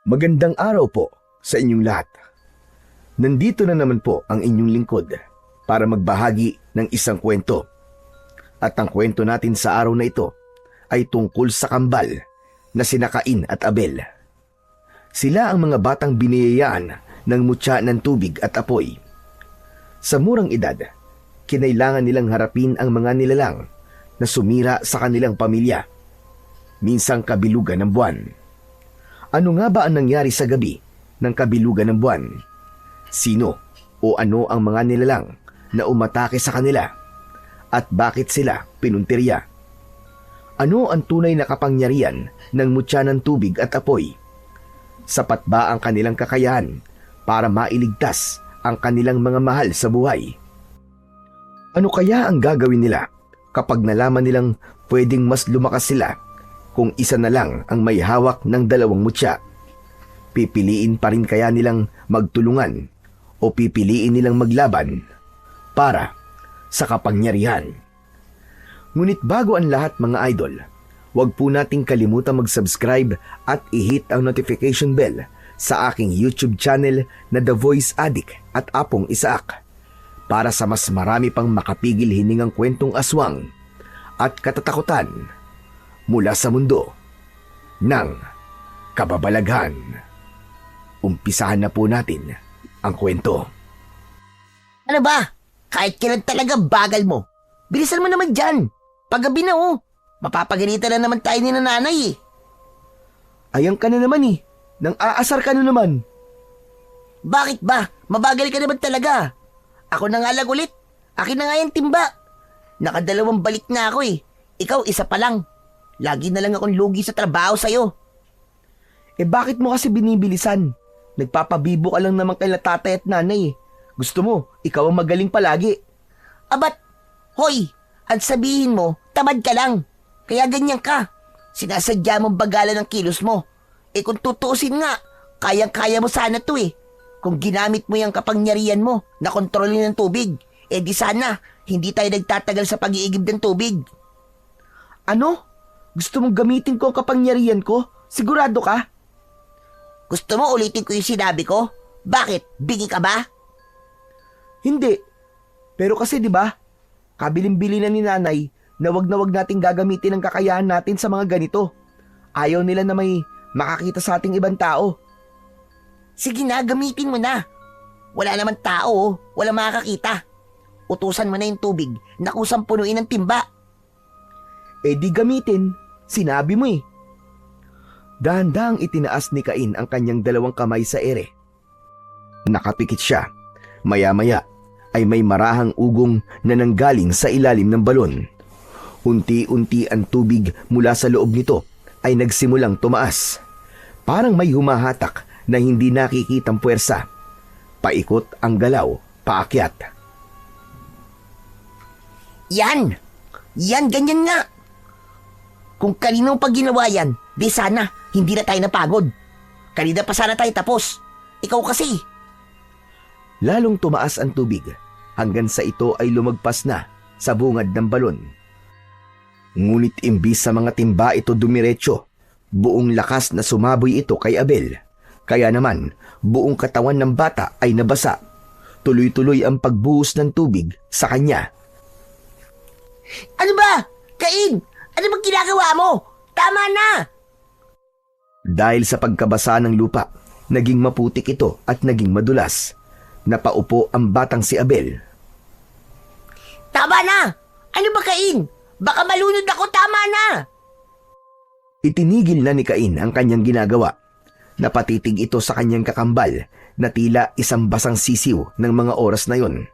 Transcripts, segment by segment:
Magandang araw po sa inyong lahat. Nandito na naman po ang inyong lingkod para magbahagi ng isang kwento. At ang kwento natin sa araw na ito ay tungkol sa kambal na sina Cain at Abel. Sila ang mga batang biniyayaan ng mutya ng tubig at apoy. Sa murang edad, kinailangan nilang harapin ang mga nilalang na sumira sa kanilang pamilya. Minsang kabilugan ng buwan. Ano nga ba ang nangyari sa gabi ng kabilugan ng buwan? Sino o ano ang mga nilalang na umatake sa kanila? At bakit sila pinuntirya? Ano ang tunay na kapangyarihan ng mutya ng tubig at apoy? Sapat ba ang kanilang kakayahan para mailigtas ang kanilang mga mahal sa buhay? Ano kaya ang gagawin nila kapag nalaman nilang pwedeng mas lumakas sila kung isa na lang ang may hawak ng dalawang mutya? Pipiliin pa rin kaya nilang magtulungan o pipiliin nilang maglaban para sa kapangyarihan? Ngunit bago ang lahat mga idol, huwag po nating kalimutan mag-subscribe at i-hit ang notification bell sa aking YouTube channel na The Voice Addict at Apong Isaak para sa mas marami pang makapigil hiningang kwentong aswang at katatakutan mula sa mundo ng kababalaghan. Umpisahan na po natin ang kwento. Ano ba? Kahit kailan talaga bagal mo. Bilisan mo naman dyan. Paggabi na oh. Mapapagalitan na naman tayo ni nanay eh. Ayan ka na naman eh. Nang aasar ka na naman. Bakit ba? Mabagal ka naman talaga. Ako na nga lang ulit. Akin na nga yung timba. Nakadalawang balik na ako eh. Ikaw isa pa lang. Lagi na lang akong lugi sa trabaho sa'yo. Eh bakit mo kasi binibilisan? Nagpapabibo ka lang naman kay tatay at nanay eh. Gusto mo, ikaw ang magaling palagi. Abat, hoy, at sabihin mo, tamad ka lang. Kaya ganyan ka. Sinasadya mong bagalan ng kilos mo. Eh kung tutuusin nga, kayang-kaya mo sana to eh. Kung ginamit mo yung kapangyarihan mo na kontrolin ng tubig, eh di sana, hindi tayo nagtatagal sa pag-iigib ng tubig. Ano? Gusto mong gamitin ko ang kapangyarihan ko? Sigurado ka? Gusto mo ulitin ko yung sinabi ko? Bakit? Bigi ka ba? Hindi. Pero kasi 'di ba? Kabilin-bili na ni nanay na wag nating gagamitin ang kakayahan natin sa mga ganito. Ayaw nila na may makakita sa ating ibang tao. Sige na, gamitin mo na. Wala naman tao, wala makakakita. Utusan mo na yung tubig na kusang punuin ng timba. Eh di gamitin. Sinabi mo eh. Dahan-dahang itinaas ni Cain ang kanyang dalawang kamay sa ere. Nakapikit siya. Maya-maya ay may marahang ugong na nanggaling sa ilalim ng balon. Unti-unti ang tubig mula sa loob nito ay nagsimulang tumaas. Parang may humahatak na hindi nakikitang puwersa. Paikot ang galaw, paakyat. Yan! Yan, ganyan nga! Kung kanino pag ginawa yan, di sana hindi na tayo napagod. Kanina pa sana tayo tapos. Ikaw kasi. Lalong tumaas ang tubig hanggang sa ito ay lumagpas na sa bungad ng balon. Ngunit imbis sa mga timba ito dumiretso, buong lakas na sumaboy ito kay Abel. Kaya naman, buong katawan ng bata ay nabasa. Tuloy-tuloy ang pagbuhos ng tubig sa kanya. Ano ba? Cain! Ano bang ginagawa mo? Tama na! Dahil sa pagkabasa ng lupa, naging maputik ito at naging madulas. Napaupo ang batang si Abel. Tama na! Ano ba, Cain? Baka malunod ako, tama na! Itinigil na ni Cain ang kanyang ginagawa. Napatitig ito sa kanyang kakambal na tila isang basang sisiw ng mga oras na yon.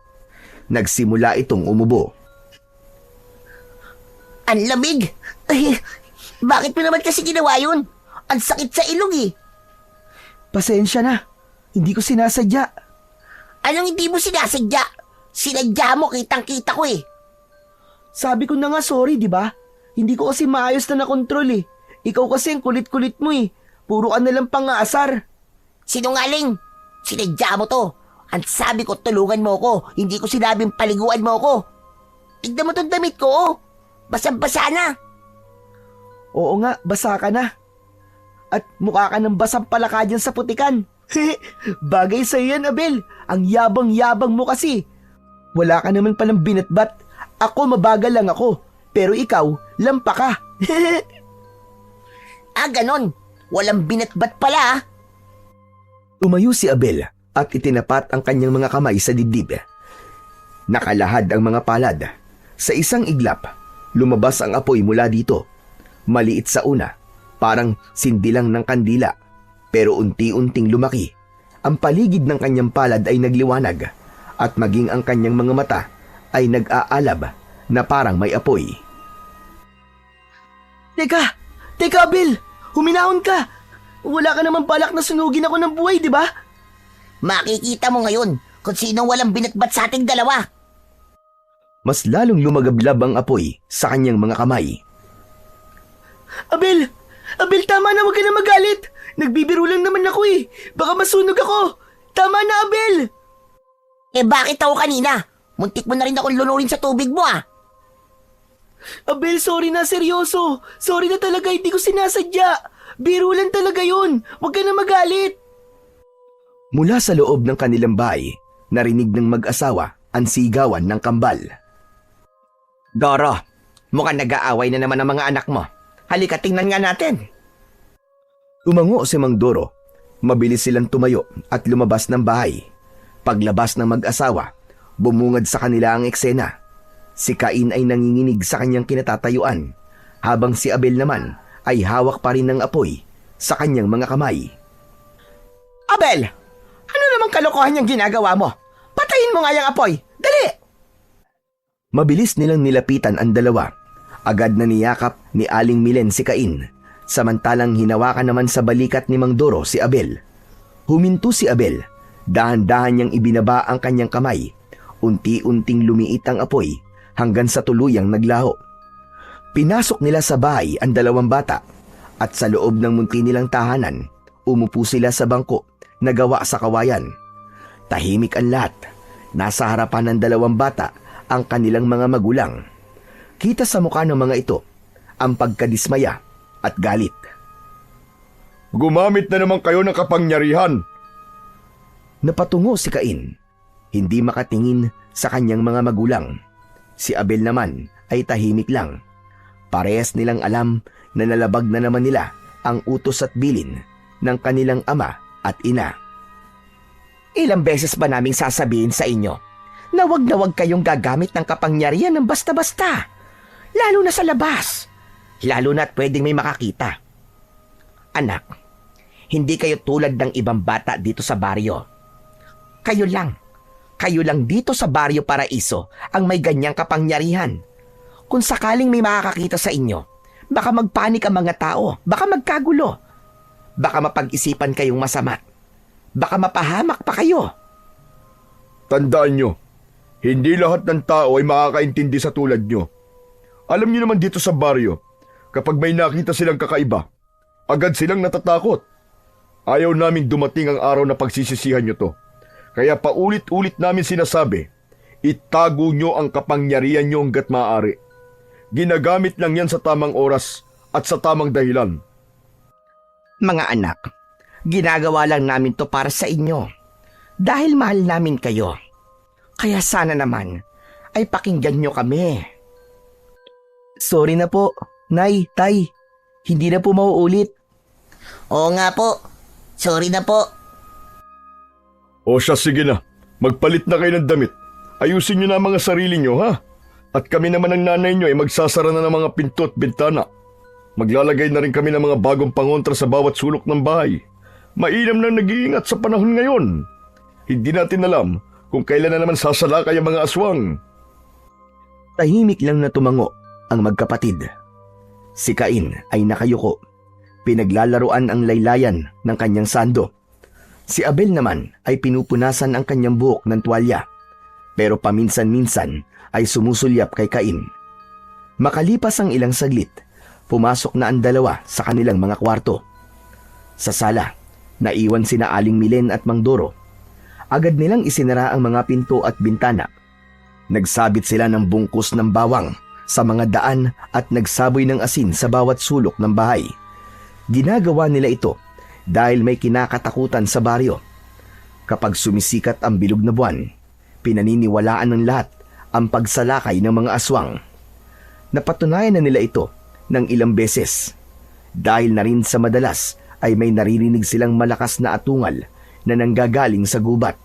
Nagsimula itong umubo. Ang lamig! Ay, bakit mo naman kasi ginawa yun? Ang sakit sa ilong eh. Pasensya na. Hindi ko sinasadya. Anong hindi mo sinasadya? Sinadya mo, kitang-kita ko eh. Sabi ko na nga sorry, di ba? Hindi ko kasi maayos na nakontrol eh. Ikaw kasi ang kulit-kulit mo eh. Puro ka nalang pang-aasar. Sinungaling! Sinadya mo to. Ang sabi ko, tulungan mo ko. Hindi ko sinabing paliguan mo ko. Tignan mo tong damit ko oh. Basang-basa na. Oo nga, basa ka na. At mukha ka ng basang palaka dyan sa putikan. Bagay sa'yo yan, Abel. Ang yabang-yabang mo kasi. Wala ka naman palang binatbat. Ako mabagal lang ako. Pero ikaw, lampa ka. Ganon. Walang binatbat pala ah. Tumayo si Abel at itinapat ang kanyang mga kamay sa dibdib. Nakalahad ang mga palad. Sa isang iglap, lumabas ang apoy mula dito. Maliit sa una, parang sindilang ng kandila, pero unti-unting lumaki. Ang paligid ng kanyang palad ay nagliwanag at maging ang kanyang mga mata ay nag-aalab na parang may apoy. Teka Abel, huminahon ka. Wala ka naman balak na sunugin ako ng buhay, di ba? Makikita mo ngayon kung sinong walang binatbat sa ating dalawa. Mas lalong lumagablab ang apoy sa kanyang mga kamay. Abel, tama na, huwag ka na magalit. Nagbibiro lang naman ako eh. Baka masunog ako. Tama na, Abel. Bakit ako kanina? Muntik mo na rin akong lunurin sa tubig mo ah. Abel, sorry na, seryoso. Sorry na talaga, hindi ko sinasadya. Biro lang talaga yun. Huwag ka na magalit. Mula sa loob ng kanilang bahay, narinig ng mag-asawa ang sigawan ng kambal. Doro, mukhang nag-aaway na naman ang mga anak mo. Halika, tingnan nga natin. Tumango si Mang Doro. Mabilis silang tumayo at lumabas ng bahay. Paglabas ng mag-asawa, bumungad sa kanila ang eksena. Si Cain ay nanginginig sa kanyang kinatatayuan, habang si Abel naman ay hawak pa rin ng apoy sa kanyang mga kamay. Abel, ano namang kalokohan yung ginagawa mo? Patayin mo nga yung apoy. Dali! Mabilis nilang nilapitan ang dalawa. Agad na niyakap ni Aling Milen si Cain, samantalang hinawakan naman sa balikat ni Mang Doro si Abel. Huminto si Abel. Dahan-dahan niyang ibinaba ang kanyang kamay. Unti-unting lumiit ang apoy hanggang sa tuluyang naglaho. Pinasok nila sa bahay ang dalawang bata at sa loob ng munti nilang tahanan, umupo sila sa bangko na gawa sa kawayan. Tahimik ang lahat. Nasa harapan ng dalawang bata ang kanilang mga magulang. Kita sa mukha ng mga ito ang pagkadismaya at galit. Gumamit na naman kayo ng kapangyarihan. Napatungo si Cain, hindi makatingin sa kanyang mga magulang. Si Abel naman ay tahimik lang. Parehas nilang alam na nalabag na naman nila ang utos at bilin ng kanilang ama at ina. Ilang beses ba naming sasabihin sa inyo na wag kayong gagamit ng kapangyarihan ng basta-basta, lalo na sa labas, lalo na't pwedeng may makakita. Anak, hindi kayo tulad ng ibang bata dito sa baryo. Kayo lang dito sa Baryo Paraiso ang may ganyang kapangyarihan. Kung sakaling may makakakita sa inyo, baka magpanik ang mga tao, baka magkagulo, baka mapag-isipan kayong masama, baka mapahamak pa kayo. Tandaan nyo, hindi lahat ng tao ay makakaintindi sa tulad nyo. Alam nyo naman dito sa baryo, kapag may nakita silang kakaiba, agad silang natatakot. Ayaw naming dumating ang araw na pagsisisihan nyo to. Kaya paulit-ulit namin sinasabi, itago nyo ang kapangyarihan nyo hanggat maaari. Ginagamit lang yan sa tamang oras at sa tamang dahilan. Mga anak, ginagawa lang namin to para sa inyo. Dahil mahal namin kayo. Kaya sana naman ay pakinggan nyo kami. Sorry na po, Nay, Tay. Hindi na po mauulit. Oo nga po. Sorry na po. O siya, sige na. Magpalit na kayo ng damit. Ayusin nyo na ang mga sarili nyo, ha? At kami naman ng nanay nyo ay magsasara na ng mga pinto at bintana. Maglalagay na rin kami ng mga bagong pangontra sa bawat sulok ng bahay. Mainam na nag-iingat sa panahon ngayon. Hindi natin alam kung kailan na naman sasalakay ang mga aswang. Tahimik lang na tumango ang magkapatid. Si Cain ay nakayuko. Pinaglalaruan ang laylayan ng kanyang sando. Si Abel naman ay pinupunasan ang kanyang buhok ng tuwalya, pero paminsan-minsan ay sumusulyap kay Cain. Makalipas ang ilang saglit, pumasok na ang dalawa sa kanilang mga kwarto. Sa sala, naiwan sina Aling Milen at Mang Doro. Agad nilang isinara ang mga pinto at bintana. Nagsabit sila ng bungkus ng bawang sa mga daan at nagsaboy ng asin sa bawat sulok ng bahay. Ginagawa nila ito dahil may kinakatakutan sa baryo. Kapag sumisikat ang bilog na buwan, pinaniniwalaan ng lahat ang pagsalakay ng mga aswang. Napatunayan na nila ito ng ilang beses dahil na rin sa madalas ay may naririnig silang malakas na atungal na nanggagaling sa gubat.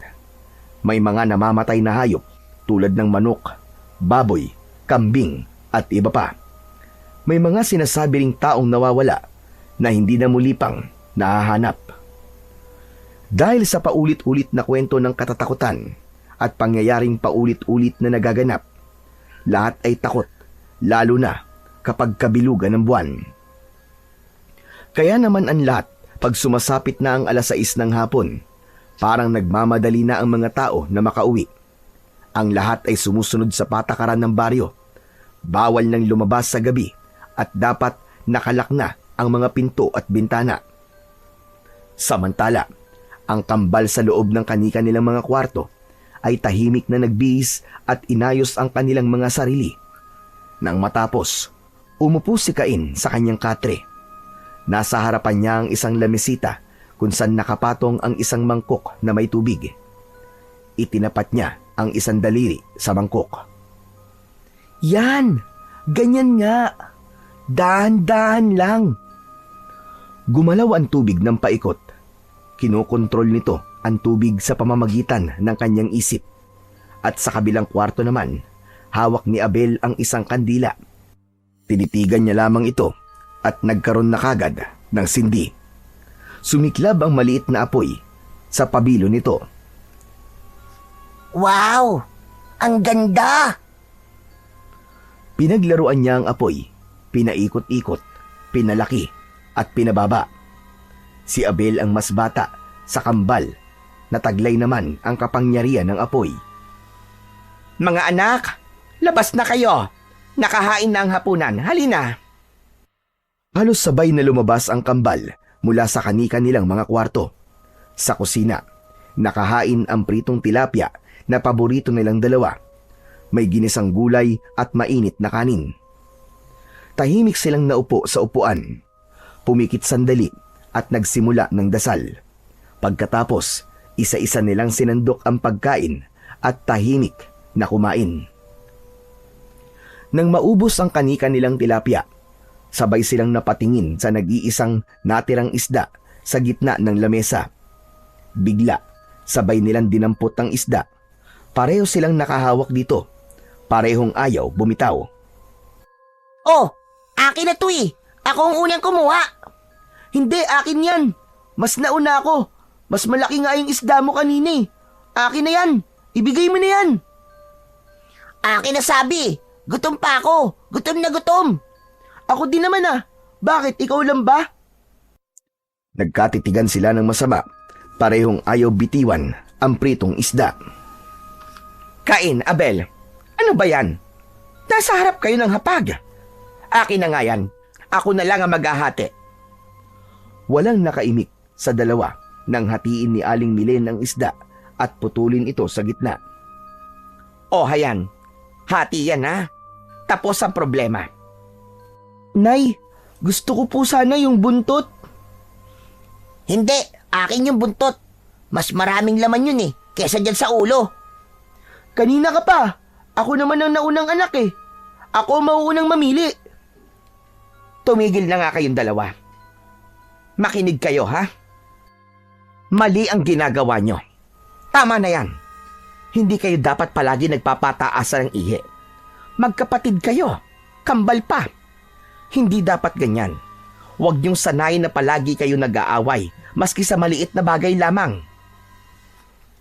May mga namamatay na hayop tulad ng manok, baboy, kambing at iba pa. May mga sinasabi ring taong nawawala na hindi na muli pang nahahanap. Dahil sa paulit-ulit na kwento ng katatakutan at pangyayaring paulit-ulit na nagaganap, lahat ay takot, lalo na kapag kabilugan ng buwan. Kaya naman ang lahat, pag sumasapit na ang 6:00 ng hapon, parang nagmamadali na ang mga tao na makauwi. Ang lahat ay sumusunod sa patakaran ng baryo. Bawal nang lumabas sa gabi at dapat nakalak na ang mga pinto at bintana. Samantala, ang kambal sa loob ng kani-kanilang mga kwarto ay tahimik na nagbihis at inayos ang kanilang mga sarili. Nang matapos, umupo si Cain sa kanyang katre. Nasa harapan niya ang isang lamesita kung saan nakapatong ang isang mangkok na may tubig. Itinapat niya ang isang daliri sa mangkok. Yan! Ganyan nga! Dahan-dahan lang! Gumalaw ang tubig ng paikot. Kinokontrol nito ang tubig sa pamamagitan ng kanyang isip. At sa kabilang kwarto naman, hawak ni Abel ang isang kandila. Tinitigan niya lamang ito at nagkaroon na kagad ng sindi. Sumiklab ang maliit na apoy sa pabilo nito. Wow! Ang ganda! Pinaglaruan niya ang apoy, pinaikot-ikot, pinalaki at pinababa. Si Abel ang mas bata sa kambal, nataglay naman ang kapangyarihan ng apoy. Mga anak, labas na kayo! Nakahain na ang hapunan, halina! Halos sabay na lumabas ang kambal mula sa kani-kanilang mga kwarto. Sa kusina, nakahain ang pritong tilapia na paborito nilang dalawa. May ginisang gulay at mainit na kanin. Tahimik silang naupo sa upuan. Pumikit sandali at nagsimula ng dasal. Pagkatapos, isa-isa nilang sinandok ang pagkain at tahimik na kumain. Nang maubos ang kani-kanilang tilapia, sabay silang napatingin sa nag-iisang natirang isda sa gitna ng lamesa. Bigla, sabay nilang dinampot ang isda. Pareho silang nakahawak dito. Parehong ayaw bumitaw. Oh, akin na to eh. Ako ang unang kumuha. Hindi, akin yan! Mas nauna ako! Mas malaki nga yung isda mo kanina eh. Akin na yan! Ibigay mo na yan! Akin na sabi. Gutom pa ako. Gutom na gutom. Ako din naman ah. Bakit? Ikaw lang ba? Nagkatitigan sila ng masama. Parehong ayaw bitiwan ang pritong isda. Cain, Abel, ano ba yan? Nasa harap kayo ng hapag. Akin na nga yan. Ako na lang ang maghahati. Walang nakaimik sa dalawa nang hatiin ni Aling Milen ang isda at putulin ito sa gitna. O hayan, hati yan ha. Tapos ang problema. Nay, gusto ko po sana yung buntot. Hindi, akin yung buntot. Mas maraming laman yun eh, kesa dyan sa ulo. Kanina ka pa. Ako naman ang naunang anak eh. Ako mauunang mamili. Tumigil na nga kayong dalawa. Makinig kayo ha. Mali ang ginagawa nyo. Tama na yan. Hindi kayo dapat palagi nagpapataasan ng ihi. Magkapatid kayo. Kambal pa. Hindi dapat ganyan. Huwag niyong sanayin na palagi kayo nag-aaway, maski sa maliit na bagay lamang.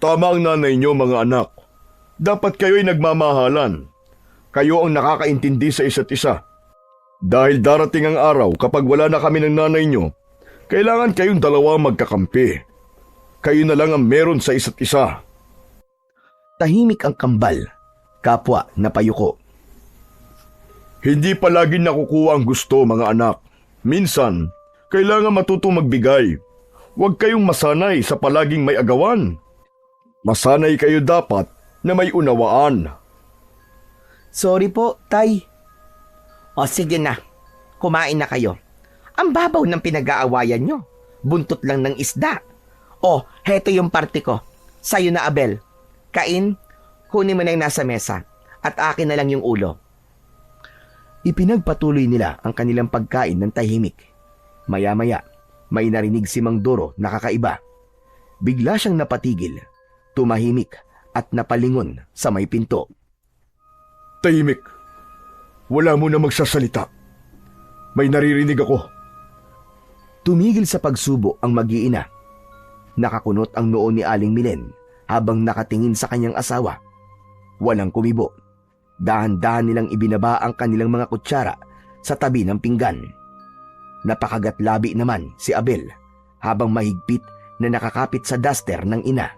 Tama ang nanay niyo, mga anak. Dapat kayo'y nagmamahalan. Kayo ang nakakaintindi sa isa't isa. Dahil darating ang araw kapag wala na kami ng nanay niyo, kailangan kayong dalawa magkakampi. Kayo na lang ang meron sa isa't isa. Tahimik ang kambal, kapwa na payuko. Hindi palagi nakukuha ang gusto, mga anak. Minsan, kailangan matutong magbigay. Huwag kayong masanay sa palaging may agawan. Masanay kayo dapat na may unawaan. Sorry po, Tay. O sige na, kumain na kayo. Ang babaw ng pinag-aawayan nyo. Buntot lang ng isda. Oh, heto yung parte ko. Sa'yo na, Abel. Cain, kunin mo na yung nasa mesa. At akin na lang yung ulo. Ipinagpatuloy nila ang kanilang pagkain ng tahimik. Maya-maya, may narinig si Mang Doro na kakaiba. Bigla siyang napatigil, tumahimik at napalingon sa may pinto. Tahimik. Wala mo na magsasalita. May naririnig ako. Tumigil sa pagsubo ang mag-iina. Nakakunot ang noo ni Aling Milen habang nakatingin sa kanyang asawa. Walang kumibo. Dahan-dahan nilang ibinaba ang kanilang mga kutsara sa tabi ng pinggan. Napakagatlabi naman si Abel habang mahigpit na nakakapit sa duster ng ina.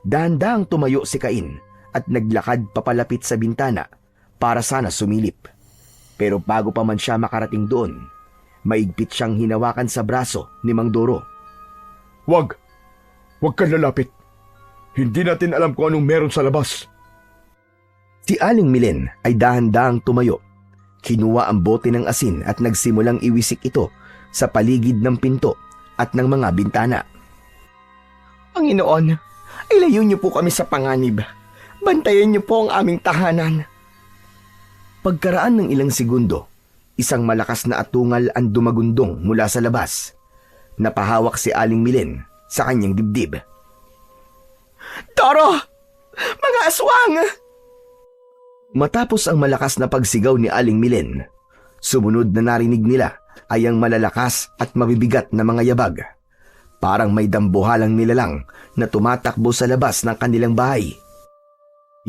Dahan-dahang tumayo si Cain at naglakad papalapit sa bintana para sana sumilip. Pero bago pa man siya makarating doon, maigpit siyang hinawakan sa braso ni Mang Doro. Wag kang lalapit. Hindi natin alam kung anong meron sa labas. Si Aling Milen ay dahan-dahang tumayo. Kinuha ang bote ng asin at nagsimulang iwisik ito sa paligid ng pinto at ng mga bintana. Panginoon, ilayo niyo po kami sa panganib. Bantayan niyo po ang aming tahanan. Pagkaraan ng ilang segundo, isang malakas na atungal ang dumagundong mula sa labas. Napahawak si Aling Milen sa kanyang dibdib. Doro! Mga aswang! Matapos ang malakas na pagsigaw ni Aling Milen, sumunod na narinig nila ay ang malalakas at mabibigat na mga yabag. Parang may dambuhalang nilalang na tumatakbo sa labas ng kanilang bahay.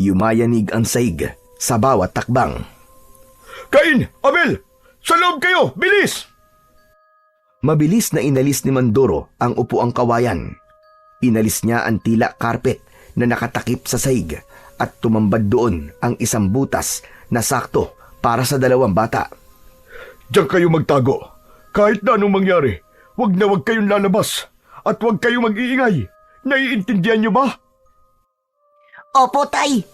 Yumayanig ang saig sa bawat takbang. Cain! Abel! Sa loob kayo! Bilis! Mabilis na inalis ni Mandoro ang upuang kawayan. Inalis niya ang tila carpet na nakatakip sa saig at tumambad doon ang isang butas na sakto para sa 2 bata. Diyan kayo magtago. Kahit na anong mangyari, wag kayong lalabas at wag kayong mag-iingay. Naiintindihan niyo ba? Opo, Tay.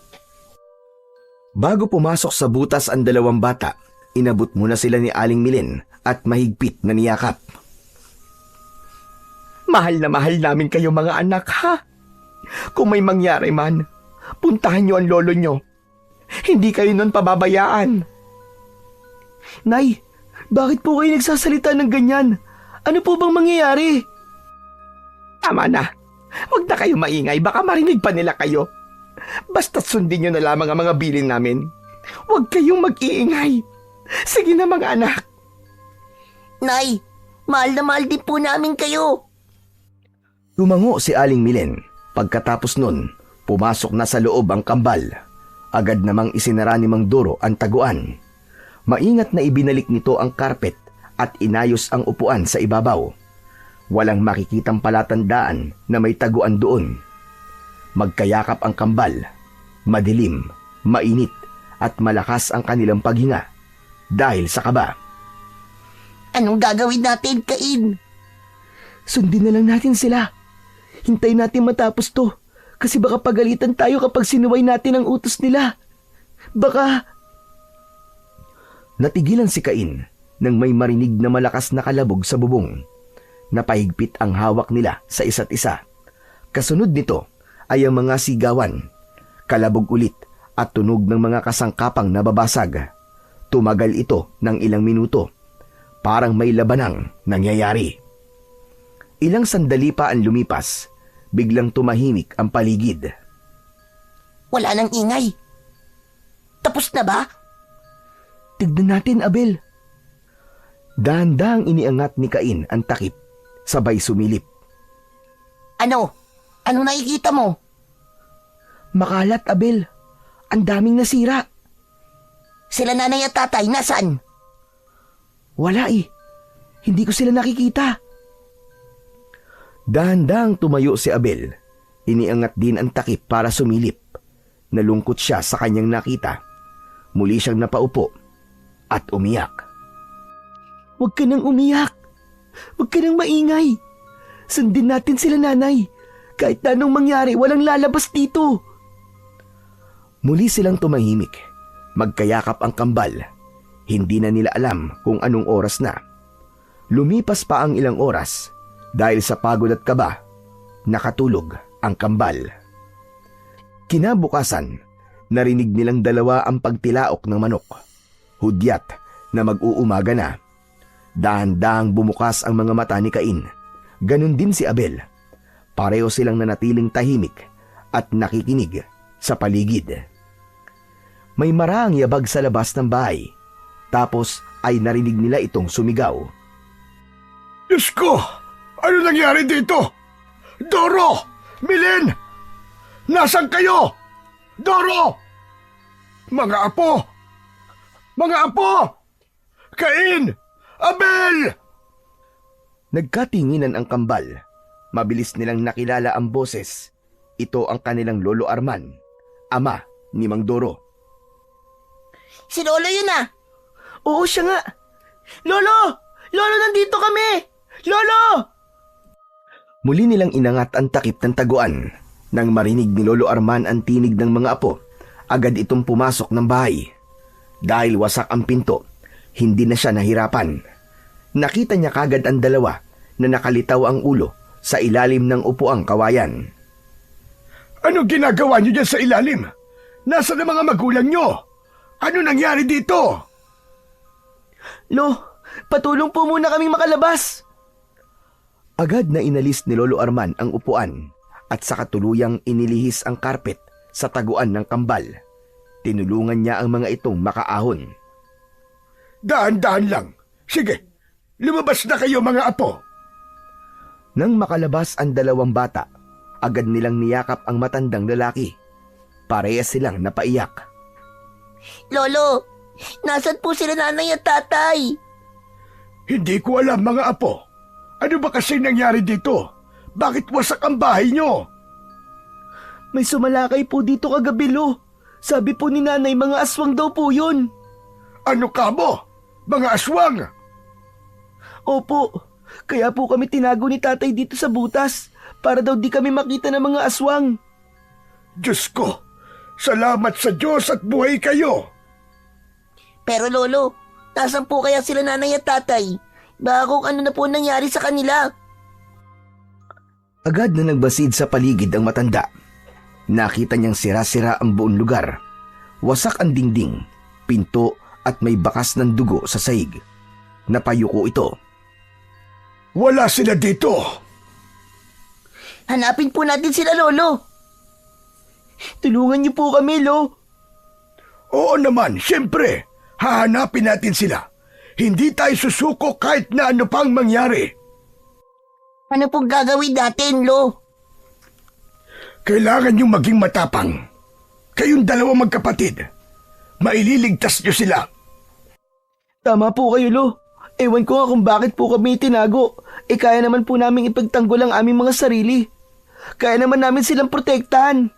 Bago pumasok sa butas ang 2 bata, inabot muna sila ni Aling Milen at mahigpit na niyakap. Mahal na mahal namin kayo mga anak, ha? Kung may mangyari man, puntahan niyo ang lolo niyo. Hindi kayo nun pababayaan. Nay, bakit po kayo nagsasalita ng ganyan? Ano po bang mangyayari? Tama na. Huwag na kayo maingay, baka marinig pa nila kayo. Basta't sundin niyo na lamang ang mga bilin namin. Huwag kayong mag-iingay. Sige na mga anak. Nay, mahal na mahal din po namin kayo. Tumango si Aling Milen. Pagkatapos nun, pumasok na sa loob ang kambal. Agad namang isinara ni Mang Doro ang taguan. Maingat na ibinalik nito ang karpet at inayos ang upuan sa ibabaw. Walang makikitang palatandaan na may taguan doon. Magkayakap ang kambal. Madilim, mainit at malakas ang kanilang paghinga dahil sa kaba. Anong gagawin natin, Cain? Sundin na lang natin sila. Hintayin natin matapos to. Kasi baka pagalitan tayo kapag sinuway natin ang utos nila. Baka... Natigilan si Cain nang may marinig na malakas na kalabog sa bubong. Napahigpit ang hawak nila sa isa't isa. Kasunod nito ay ang mga sigawan, kalabog ulit at tunog ng mga kasangkapang nababasag. Tumagal ito ng ilang minuto. Parang may labanang nangyayari. Ilang sandali pa ang lumipas, biglang tumahimik ang paligid. Wala nang ingay. Tapos na ba? Tignan natin, Abel. Dahan-dahang iniangat ni Cain ang takip, sabay sumilip. Ano? Anong nakikita mo? Makalat, Abel. Ang daming nasira. Sila nanay at tatay, nasaan? Wala eh. Hindi ko sila nakikita. Dahan-dahang tumayo si Abel. Iniangat din ang takip para sumilip. Nalungkot siya sa kanyang nakita. Muli siyang napaupo at umiyak. Huwag ka nang umiyak. Huwag ka nang maingay. Sundin natin sila, nanay. Kahit na anong mangyari, walang lalabas dito. Muli silang tumahimik. Magkayakap ang kambal. Hindi na nila alam kung anong oras na. Lumipas pa ang ilang oras dahil sa pagod at kaba, nakatulog ang kambal. Kinabukasan, narinig nilang dalawa ang pagtilaok ng manok. Hudyat na mag-uumaga na. Dahan-dahang bumukas ang mga mata ni Cain. Ganon din si Abel. Pareho silang nanatiling tahimik at nakikinig sa paligid. May marahang yabag sa labas ng bahay. Tapos ay narinig nila itong sumigaw. Diyos ko! Ano nangyari dito? Doro! Milen! Nasaan kayo? Doro! Mga apo! Mga apo! Cain! Abel! Nagkatinginan ang kambal. Mabilis nilang nakilala ang boses. Ito ang kanilang Lolo Arman, ama ni Mang Doro. Si Lolo yun ah. Oo, siya nga. Lolo! Lolo, nandito kami! Lolo! Muli nilang inangat ang takip ng taguan. Nang marinig ni Lolo Arman ang tinig ng mga apo, agad itong pumasok ng bahay. Dahil wasak ang pinto, hindi na siya nahirapan. Nakita niya kagad ang dalawa na nakalitaw ang ulo sa ilalim ng upuang kawayan. Ano ginagawa niyo dyan sa ilalim? Nasaan ang mga magulang niyo? Ano nangyari dito? Lo, patulong po muna kaming makalabas. Agad na inalis ni Lolo Arman ang upuan at sa katuluyang inilihis ang karpet sa taguan ng kambal. Tinulungan niya ang mga itong makaahon. Dahan-dahan lang. Sige, lumabas na kayo mga apo. Nang makalabas ang dalawang bata, agad nilang niyakap ang matandang lalaki. Parehas silang napaiyak. Lolo, nasan po sila nanay at tatay? Hindi ko alam mga apo. Ano ba kasi nangyari dito? Bakit wasak ang bahay niyo? May sumalakay po dito kagabi, Lo. Sabi po ni nanay, mga aswang daw po yun. Ano ka mo? Mga aswang? Opo, kaya po kami tinago ni tatay dito sa butas para daw di kami makita ng mga aswang. Diyos ko, salamat sa Diyos at buhay kayo. Pero Lolo, nasan po kaya sila nanay at tatay? Baka kung ano na po nangyari sa kanila. Agad na nagbasid sa paligid ang matanda. Nakita niyang sira-sira ang buong lugar. Wasak ang dingding, pinto at may bakas ng dugo sa sahig. Napayuko ito. Wala sila dito. Hanapin po natin sila, Lolo. Tulungan niyo po kami, Lo. Oo naman, siyempre. Hahanapin natin sila. Hindi tayo susuko kahit na ano pang mangyari. Ano pong gagawin natin, Lo? Kailangan niyong maging matapang. Kayong dalawang magkapatid. Maililigtas niyo sila. Tama po kayo, Lo. Ewan ko nga kung bakit po kami tinago. Kaya naman po namin ipagtanggol ang aming mga sarili. Kaya naman namin silang protektahan.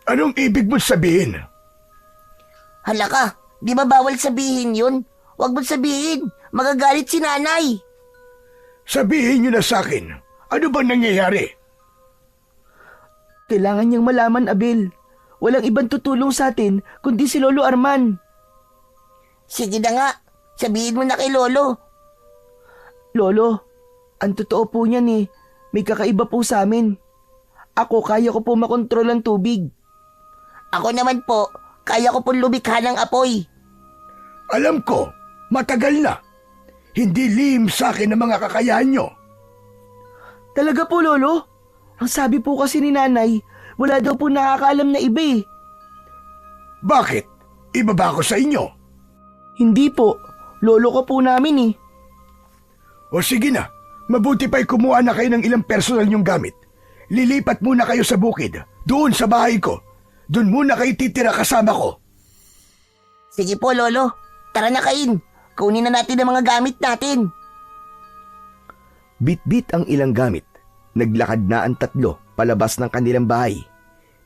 Anong ibig mo sabihin? Hala ka, di ba bawal sabihin yun? Huwag mo sabihin, magagalit si nanay. Sabihin niyo na sa akin, ano ba nangyayari? Kailangan niyang malaman, Abel. Walang ibang tutulong sa atin kundi si Lolo Arman. Sige na nga, sabihin mo na kay Lolo. Lolo, ang totoo po niyan may kakaiba po sa amin. Ako, kaya ko po makontrol ang tubig. Ako naman po, kaya ko pong lumikha ng apoy. Alam ko, matagal na. Hindi lihim sa akin ang mga kakayahan niyo. Talaga po, Lolo? Ang sabi po kasi ni nanay, wala daw po nakakaalam na iba. Bakit? Iba ba ako sa inyo? Hindi po, Lolo ko po namin. O sige na, mabuti pa'y kumuha na kayo ng ilang personal niyong gamit. Lilipat muna kayo sa bukid, doon sa bahay ko. Doon muna kayo titira kasama ko. Sige po, Lolo. Tara na, Cain. Kunin na natin ang mga gamit natin. Bit-bit ang ilang gamit. Naglakad na ang tatlo palabas ng kanilang bahay.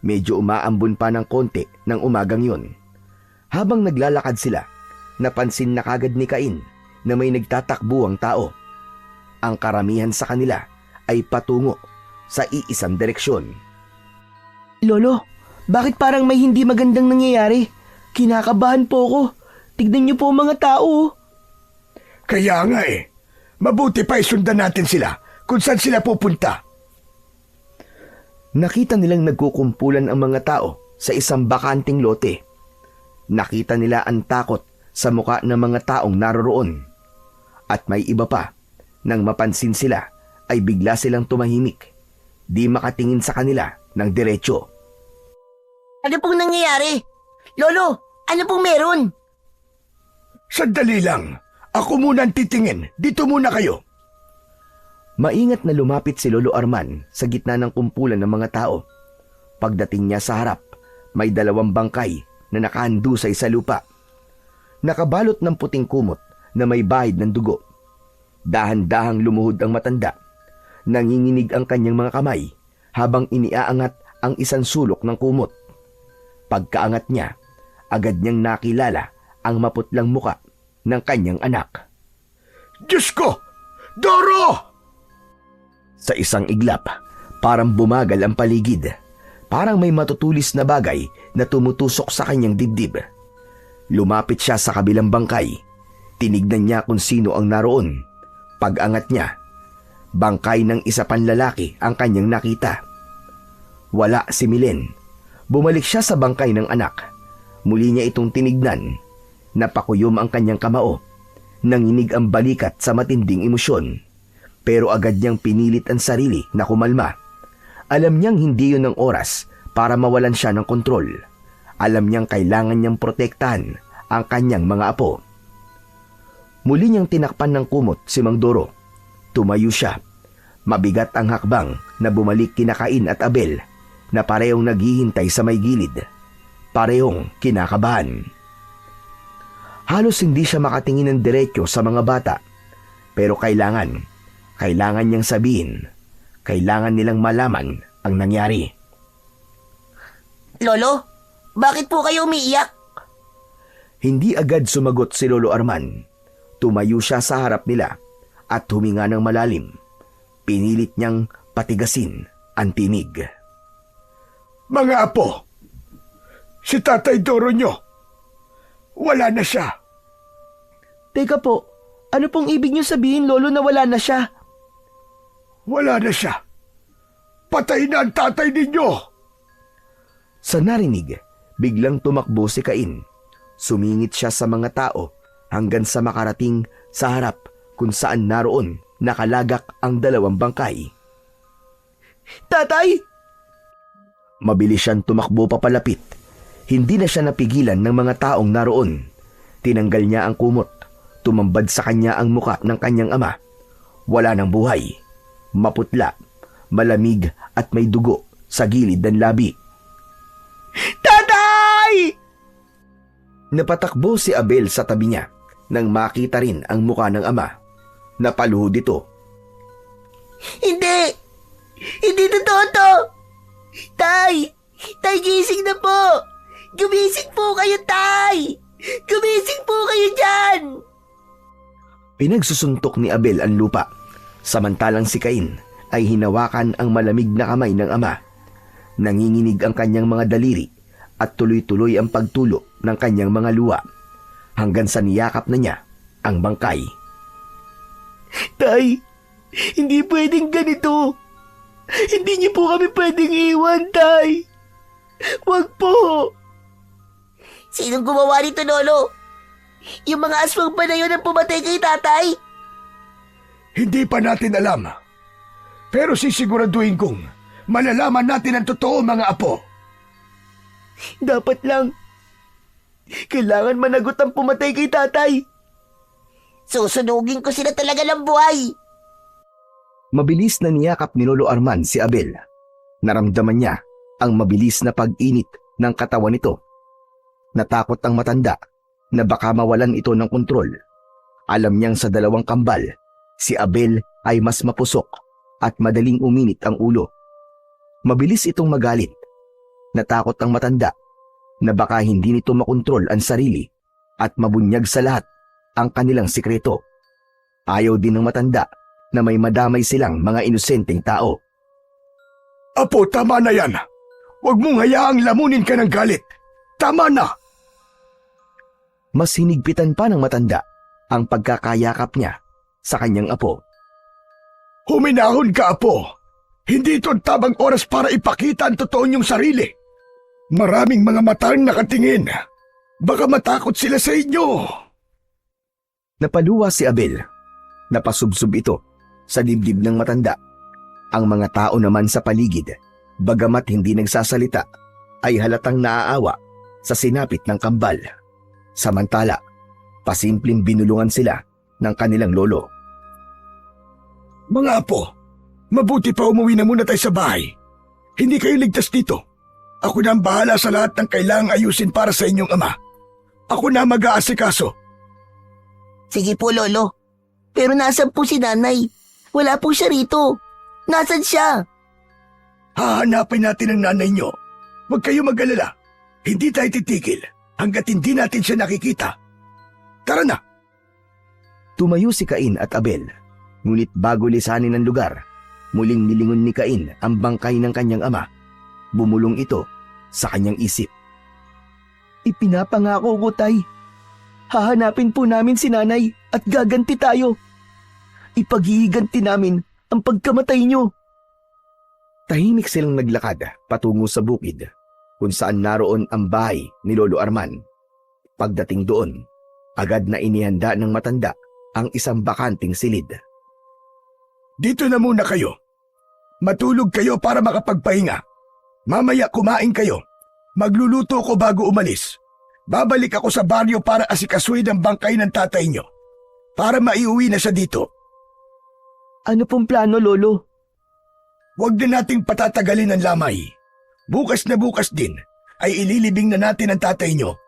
Medyo umaambon pa ng konti ng umagang yun. Habang naglalakad sila, napansin na kagad ni Cain na may nagtatakbuang tao. Ang karamihan sa kanila ay patungo sa iisang direksyon. Lolo, bakit parang may hindi magandang nangyayari? Kinakabahan po ako. Tignan niyo po ang mga tao. Kaya nga Mabuti pa isundan natin sila kung saan sila pupunta. Nakita nilang nagkukumpulan ang mga tao sa isang bakanting lote. Nakita nila ang takot sa muka ng mga taong naroroon. At may iba pa, nang mapansin sila ay bigla silang tumahimik, di makatingin sa kanila ng diretsyo. Ano pong nangyayari? Lolo, ano pong meron? Sandali lang. Ako muna ang titingin. Dito muna kayo. Maingat na lumapit si Lolo Arman sa gitna ng kumpulan ng mga tao. Pagdating niya sa harap, may 2 bangkay na nakahandusay sa lupa. Nakabalot ng puting kumot na may bahid ng dugo. Dahan-dahang lumuhod ang matanda. Nanginginig ang kanyang mga kamay habang iniaangat ang isang sulok ng kumot. Pagkaangat niya, agad niyang nakilala ang maputlang muka ng kanyang anak. Diyos ko! Doro! Sa isang iglap, parang bumagal ang paligid. Parang may matutulis na bagay na tumutusok sa kanyang dibdib. Lumapit siya sa kabilang bangkay. Tinignan niya kung sino ang naroon. Pag-angat niya, bangkay ng isa pang lalaki ang kanyang nakita. Wala si Milen. Bumalik siya sa bangkay ng anak. Muli niya itong tinignan. Napakuyom ang kanyang kamao. Nanginig ang balikat sa matinding emosyon. Pero agad niyang pinilit ang sarili na kumalma. Alam niyang hindi yun ang oras para mawalan siya ng kontrol. Alam niyang kailangan niyang protektahan ang kanyang mga apo. Muli niyang tinakpan ng kumot si Mang Doro. Tumayo siya. Mabigat ang hakbang na bumalik kina Cain at Abel na parehong naghihintay sa may gilid. Parehong kinakabahan. Halos hindi siya makatingin ng diretso sa mga bata. Pero kailangan niyang sabihin. Kailangan nilang malaman ang nangyari. Lolo, bakit po kayo umiiyak? Hindi agad sumagot si Lolo Arman. Tumayo siya sa harap nila at huminga ng malalim. Pinilit niyang patigasin ang tinig. Mga apo, si Tatay Doro nyo, wala na siya. Teka po, ano pong ibig niyo sabihin, Lolo, na wala na siya? Wala na siya. Patay na ang tatay ninyo. Sa narinig, biglang tumakbo si Cain. Sumingit siya sa mga tao hanggang sa makarating sa harap kung saan naroon nakalagak ang 2 bangkay. Tatay! Mabilis siyang tumakbo papalapit. Hindi na siya napigilan ng mga taong naroon. Tinanggal niya ang kumot. Tumambad sa kanya ang muka ng kanyang ama. Wala ng buhay. Maputla, malamig at may dugo sa gilid ng labi. Tatay! Napatakbo si Abel sa tabi niya nang makita rin ang muka ng ama. Napaluhod ito. Hindi! Hindi totoo to! Tay! Tay, gising na po! Gumising po kayo, Tay! Gumising po kayo dyan! Pinagsusuntok ni Abel ang lupa. Samantalang si Cain ay hinawakan ang malamig na kamay ng ama. Nanginginig ang kanyang mga daliri at tuloy-tuloy ang pagtulo ng kanyang mga luha hanggang sa niyakap na niya ang bangkay. Tay, hindi pwedeng ganito. Hindi niyo po kami pwedeng iwan, Tay. Wag po. Sinong gumawa nito, Lolo? Yung mga aswang ba na yun ang pumatay kay Tatay? Hindi pa natin alam. Pero sisiguraduhin kong malalaman natin ang totoo, mga apo. Dapat lang. Kailangan managot ang pumatay kay Tatay. Susunugin ko sila talaga ng buhay. Mabilis na niyakap ni Lolo Arman si Abel. Naramdaman niya ang mabilis na pag-init ng katawan nito. Natakot ang matanda na baka mawalan ito ng kontrol. Alam niyang sa 2 kambal, si Abel ay mas mapusok at madaling uminit ang ulo. Mabilis itong magalit. Natakot ang matanda na baka hindi nito makontrol ang sarili at mabunyag sa lahat ang kanilang sikreto. Ayaw din ng matanda na may madamay silang mga inosenteng tao. Apo, tama na yan. Huwag mong hayaang lamunin ka ng galit. Tama na. Mas hinigpitan pa ng matanda ang pagkakayakap niya sa kanyang apo. Huminahon ka, Apo. Hindi ito ang tamang oras para ipakita ang totoo niyong sarili. Maraming mga mata ang nakatingin. Baka matakot sila sa inyo. Napaluwa si Abel. Napasubsob ito sa dibdib ng matanda. Ang mga tao naman sa paligid, bagamat hindi nagsasalita, ay halatang naaawa sa sinapit ng kambal. Samantala, pasimpleng binulungan sila ng kanilang lolo. Mga apo, mabuti pa umuwi na muna tayo sa bahay. Hindi kayo ligtas dito. Ako na ang bahala sa lahat ng kailangang ayusin para sa inyong ama. Ako na mag-aasikaso. Sige po, Lolo. Pero nasan po si nanay? Wala po siya rito. Nasan siya? Hahanapin natin ang nanay nyo. Huwag kayo mag-alala. Hindi tayo titigil hanggat hindi natin siya nakikita. Tara na! Tumayo si Cain at Abel. Ngunit bago lisanin ang lugar, muling nilingon ni Cain ang bangkay ng kanyang ama. Bumulong ito sa kanyang isip. Ipinapangako ko, Tay. Hahanapin po namin si nanay at gaganti tayo. Ipaghihiganti namin ang pagkamatay niyo. Tahimik silang naglakad patungo sa bukid kung saan naroon ang bahay ni Lolo Arman. Pagdating doon, agad na inihanda ng matanda ang isang bakanting silid. Dito na muna kayo. Matulog kayo para makapagpahinga. Mamaya kumain kayo. Magluluto ko bago umalis. Babalik ako sa baryo para asikasuhin ang bangkay ng tatay nyo. Para maiuwi na siya dito. Ano pong plano, Lolo? Huwag na nating patatagalin ang lamay. Bukas na bukas din ay ililibing na natin ang tatay nyo.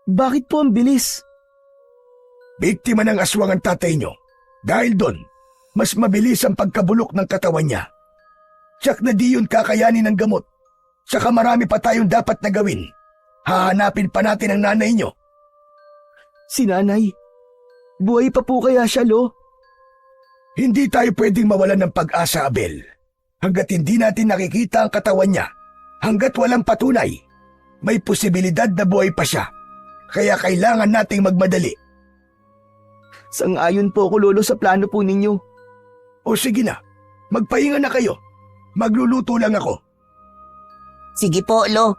Bakit po ang bilis? Biktima ng aswang ang tatay nyo. Dahil doon, mas mabilis ang pagkabulok ng katawan niya. Tsak na di yun kakayanin ng gamot. Tsaka marami pa tayong dapat na gawin. Hahanapin pa natin ang nanay nyo. Si nanay. Buhay pa po kaya siya, Lo? Hindi tayo pwedeng mawalan ng pag-asa, Abel. Hanggat hindi natin nakikita ang katawan niya, hanggat walang patunay, may posibilidad na buhay pa siya. Kaya kailangan nating magmadali. Sang-ayon po ako, Lolo, sa plano po ninyo. O sige na, magpahinga na kayo. Magluluto lang ako. Sige po, Lo.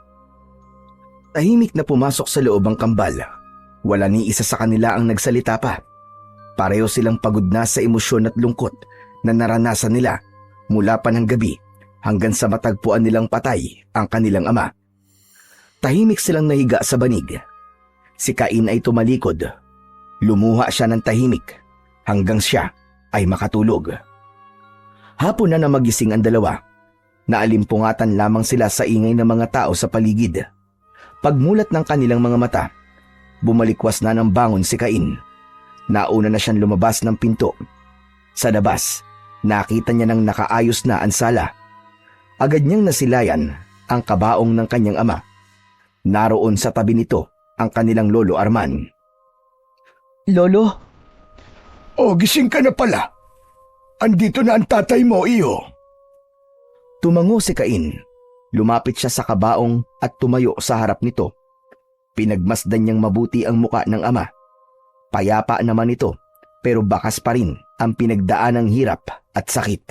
Tahimik na pumasok sa loob ang kambal. Wala ni isa sa kanila ang nagsalita pa. Pareho silang pagod na sa emosyon at lungkot na naranasan nila mula pa ng gabi hanggang sa matagpuan nilang patay ang kanilang ama. Tahimik silang nahiga sa banig. Si Cain ay tumalikod. Lumuha siya ng tahimik hanggang siya ay makatulog. Hapon na magising ang dalawa. Naalimpungatan lamang sila sa ingay ng mga tao sa paligid. Pagmulat ng kanilang mga mata, bumalikwas na ng bangon si Cain. Nauna na siyang lumabas ng pinto. Sa labas, nakita niya ng nakaayos na ang sala. Agad niyang nasilayan ang kabaong ng kanyang ama. Naroon sa tabi nito ang kanilang lolo Arman. Lolo? O, gising ka na pala. Andito na ang tatay mo, iyo. Tumango si Cain. Lumapit siya sa kabaong at tumayo sa harap nito. Pinagmasdan niyang mabuti ang muka ng ama. Payapa naman ito, pero bakas pa rin ang pinagdaanang hirap at sakit.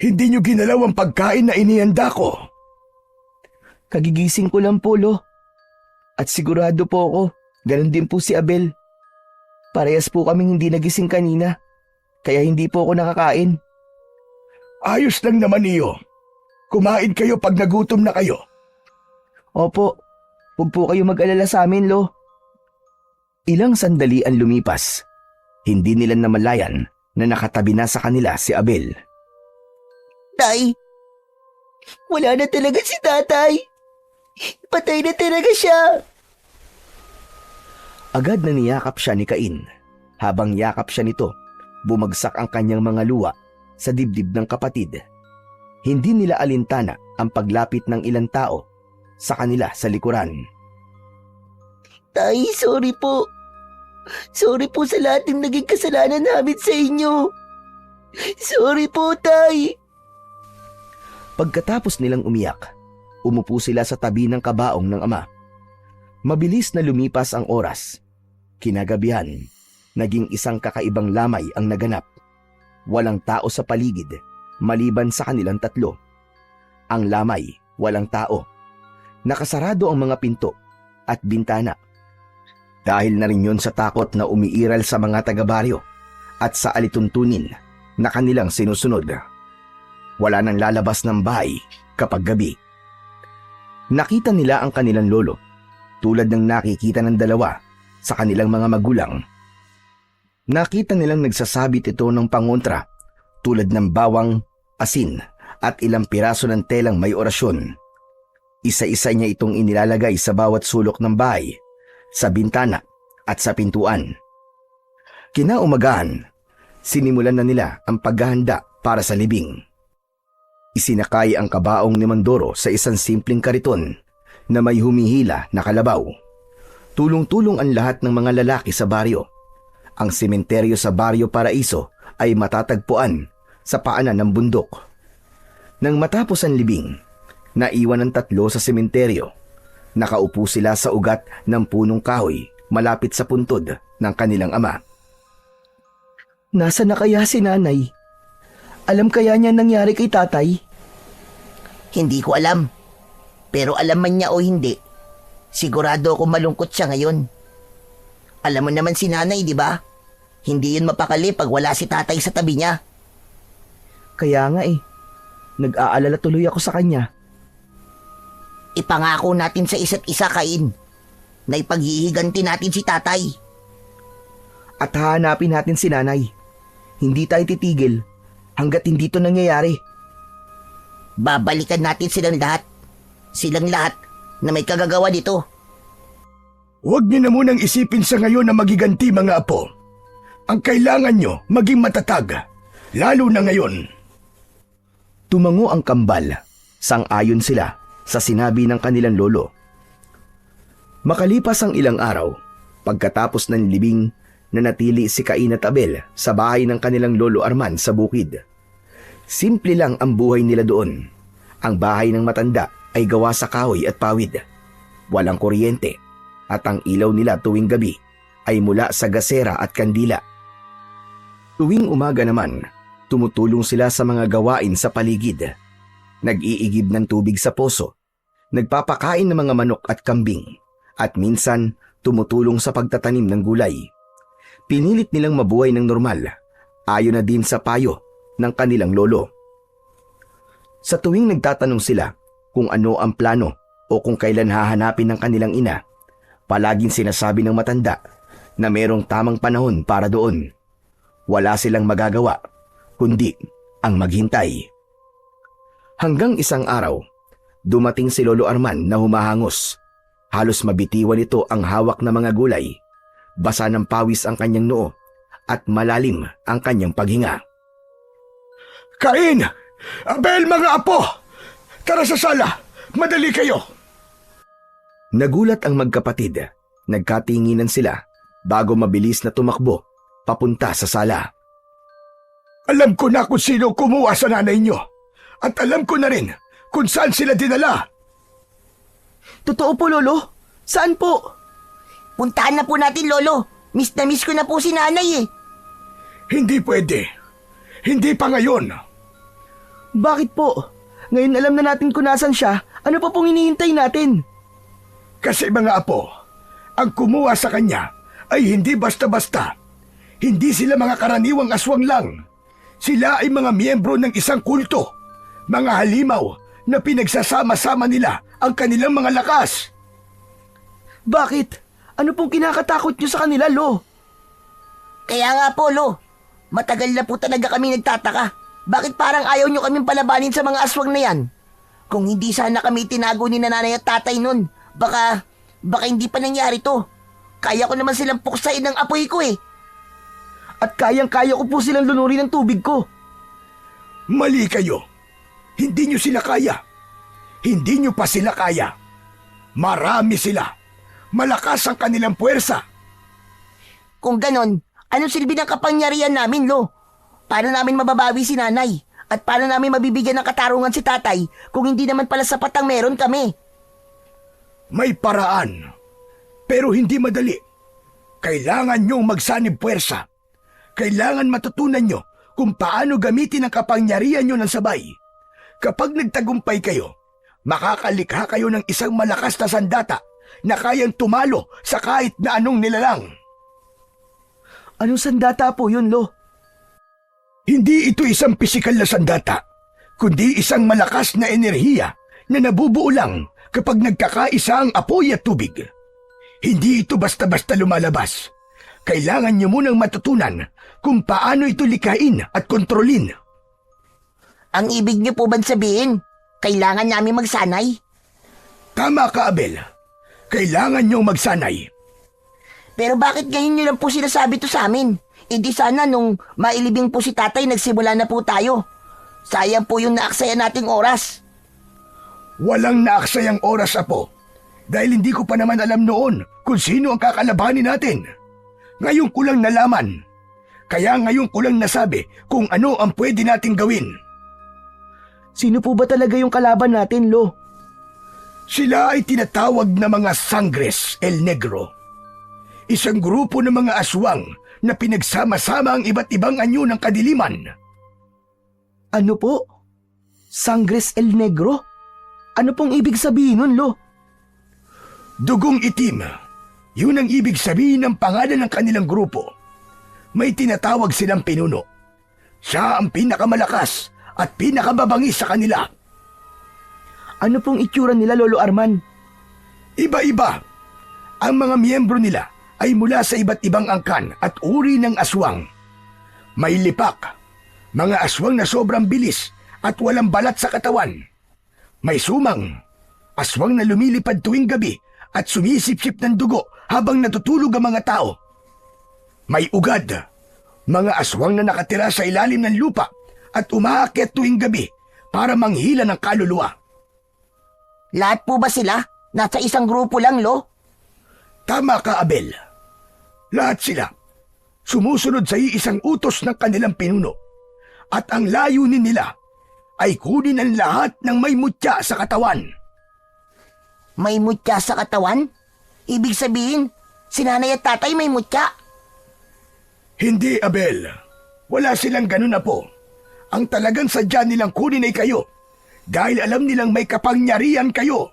Hindi niyo ginalaw ang pagkain na inihanda ko. Kagigising ko lang po, Lo. At sigurado po ako, ganun din po si Abel. Parehas po kaming hindi nagising kanina, kaya hindi po ako nakakain. Ayos lang naman iyo. Kumain kayo pag nagutom na kayo. Opo, huwag po kayo mag-alala sa amin, Lo. Ilang sandali ang lumipas. Hindi nila namalayan na nakatabi na sa kanila si Abel. Tay, wala na talaga si tatay. Patay na talaga siya. Agad na niyakap siya ni Cain. Habang yakap siya nito, bumagsak ang kanyang mga luwa sa dibdib ng kapatid. Hindi nila alintana ang paglapit ng ilang tao sa kanila sa likuran. Tay, sorry po. Sorry po sa lahat ng naging kasalanan namin sa inyo. Sorry po, Tay. Pagkatapos nilang umiyak, umupo sila sa tabi ng kabaong ng ama. Mabilis na lumipas ang oras. Kinagabihan, naging isang kakaibang lamay ang naganap. Walang tao sa paligid, maliban sa kanilang tatlo. Ang lamay, walang tao. Nakasarado ang mga pinto at bintana. Dahil na rin yun sa takot na umiiral sa mga taga-baryo at sa alituntunin na kanilang sinusunod. Wala nang lalabas ng bahay kapag gabi. Nakita nila ang kanilang lolo, tulad ng nakikita ng dalawa sa kanilang mga magulang. Nakita nilang nagsasabit ito ng pangontra tulad ng bawang, asin at ilang piraso ng telang may orasyon. Isa-isa niya itong inilalagay sa bawat sulok ng bahay, sa bintana at sa pintuan. Kinaumagahan, sinimulan na nila ang paghahanda para sa libing. Isinakay ang kabaong ni Mandoro sa isang simpleng kariton na may humihila na kalabaw. Tulong-tulong ang lahat ng mga lalaki sa baryo. Ang sementeryo sa Baryo Paraiso ay matatagpuan sa paanan ng bundok. Nang matapos ang libing, naiwan ang tatlo sa sementeryo. Nakaupo sila sa ugat ng punong kahoy malapit sa puntod ng kanilang ama. Nasa na kaya si nanay? Alam kaya niya nangyari kay tatay? Hindi ko alam. Pero alam man niya o hindi, sigurado ako malungkot siya ngayon. Alam mo naman si nanay, di ba? Hindi yun mapakali pag wala si tatay sa tabi niya. Kaya nga eh. Nag-aalala tuloy ako sa kanya. Ipangako natin sa isa't isa, Cain, na ipaghihiganti natin si tatay. At hahanapin natin si nanay. Hindi tayo titigil hanggat hindi to nangyayari. Babalikan natin silang lahat. Silang lahat na may kagagawa dito. Huwag niyo na munang isipin sa ngayon na magiganti, mga apo. Ang kailangan nyo maging matatag, lalo na ngayon. Tumango ang kambal, sang-ayon sila sa sinabi ng kanilang lolo. Makalipas ang ilang araw, pagkatapos ng libing, nanatili si Cain at Abel sa bahay ng kanilang lolo Arman sa bukid. Simple lang ang buhay nila doon. Ang bahay ng matanda ay gawa sa kahoy at pawid. Walang kuryente at ang ilaw nila tuwing gabi ay mula sa gasera at kandila. Tuwing umaga naman, tumutulong sila sa mga gawain sa paligid. Nag-iigib ng tubig sa poso, nagpapakain ng mga manok at kambing, at minsan tumutulong sa pagtatanim ng gulay. Pinilit nilang mabuhay ng normal, ayon na din sa payo ng kanilang lolo. Sa tuwing nagtatanong sila kung ano ang plano o kung kailan hahanapin ng kanilang ina, palaging sinasabi ng matanda na merong tamang panahon para doon. Wala silang magagawa, kundi ang maghintay. Hanggang isang araw, dumating si Lolo Arman na humahangos. Halos mabitiwan ito ang hawak na mga gulay. Basa ng pawis ang kanyang noo at malalim ang kanyang paghinga. Cain! Abel, mga apo! Tara sa sala! Madali kayo! Nagulat ang magkapatid. Nagkatinginan sila bago mabilis na tumakbo papunta sa sala. Alam ko na kung sino kumuha sa nanay nyo. At alam ko na rin kung saan sila dinala. Totoo po, Lolo? Saan po? Puntahan na po natin, Lolo. Miss na miss ko na po si nanay eh. Hindi pwede. Hindi pa ngayon. Bakit po? Ngayon alam na natin kung nasan siya. Ano pa pong hinihintay natin? Kasi mga apo, ang kumuha sa kanya ay hindi basta-basta. Hindi sila mga karaniwang aswang lang. Sila ay mga miyembro ng isang kulto. Mga halimaw na pinagsasama-sama nila ang kanilang mga lakas. Bakit? Ano pong kinakatakot niyo sa kanila, Lo? Kaya nga po, Lo. Matagal na po talaga kami nagtataka. Bakit parang ayaw nyo kaming palabanin sa mga aswang na yan? Kung hindi sana kami tinago ni nanay at tatay nun, baka hindi pa nangyari to. Kaya ko naman silang puksain ng apoy ko eh. At kayang-kaya ko po silang lunurin ng tubig ko. Mali kayo. Hindi nyo sila kaya. Hindi nyo pa sila kaya. Marami sila. Malakas ang kanilang puwersa. Kung ganon, anong silbi ng kapangyarihan namin, Lo? Paano namin mababawi si nanay? At paano namin mabibigyan ng katarungan si tatay kung hindi naman pala sapat ang meron kami? May paraan. Pero hindi madali. Kailangan niyong magsanib puwersa. Kailangan matutunan niyo kung paano gamitin ang kapangyarihan niyo ng sabay. Kapag nagtagumpay kayo, makakalikha kayo ng isang malakas na sandata na kayang tumalo sa kahit na anong nilalang. Anong sandata po yun, Lo? Hindi ito isang pisikal na sandata, kundi isang malakas na enerhiya na nabubuo lang kapag nagkakaisa ang apoy at tubig. Hindi ito basta-basta lumalabas. Kailangan niyo munang matutunan kung paano ito likhain at kontrolin. Ang ibig niyo po ba sabihin, kailangan namin magsanay? Tama ka, Abel. Kailangan niyong magsanay. Pero bakit ngayon niyo lang po sinasabi to sa amin? Hindi sana nung mailibing po si tatay nagsimula na po tayo. Sayang po yung naaksaya nating oras. Walang naaksayang oras, Apo. Dahil hindi ko pa naman alam noon kung sino ang kakalabanin natin. Ngayon ko lang nalaman. Kaya ngayon ko lang nasabi kung ano ang pwede nating gawin. Sino po ba talaga yung kalaban natin, Lo? Sila ay tinatawag na mga Sangres El Negro. Isang grupo ng mga aswang na pinagsama-sama ang iba't ibang anyo ng kadiliman. Ano po? Sangres El Negro? Ano pong ibig sabihin nun, Lo? Dugong itim. Yun ang ibig sabihin ng pangalan ng kanilang grupo. May tinatawag silang pinuno. Siya ang pinakamalakas at pinakamabangis sa kanila. Ano pong itsura nila, Lolo Arman? Iba-iba. Ang mga miyembro nila ay mula sa iba't ibang angkan at uri ng aswang. May lipak, mga aswang na sobrang bilis at walang balat sa katawan. May sumang, aswang na lumilipad tuwing gabi at sumisipsip ng dugo habang natutulog ang mga tao. May ugad, mga aswang na nakatira sa ilalim ng lupa at umaakyat tuwing gabi para manghila ng kaluluwa. Lahat po ba sila? Nasa isang grupo lang, Lo? Tama ka, Abel. Lahat sila sumusunod sa isang utos ng kanilang pinuno at ang layunin nila ay kunin ang lahat ng may mutya sa katawan. May mutya sa katawan? Ibig sabihin, si nanay at tatay may mutya. Hindi, Abel. Wala silang ganun na po. Ang talagang sadya nilang kunin ay kayo dahil alam nilang may kapangyarihan kayo.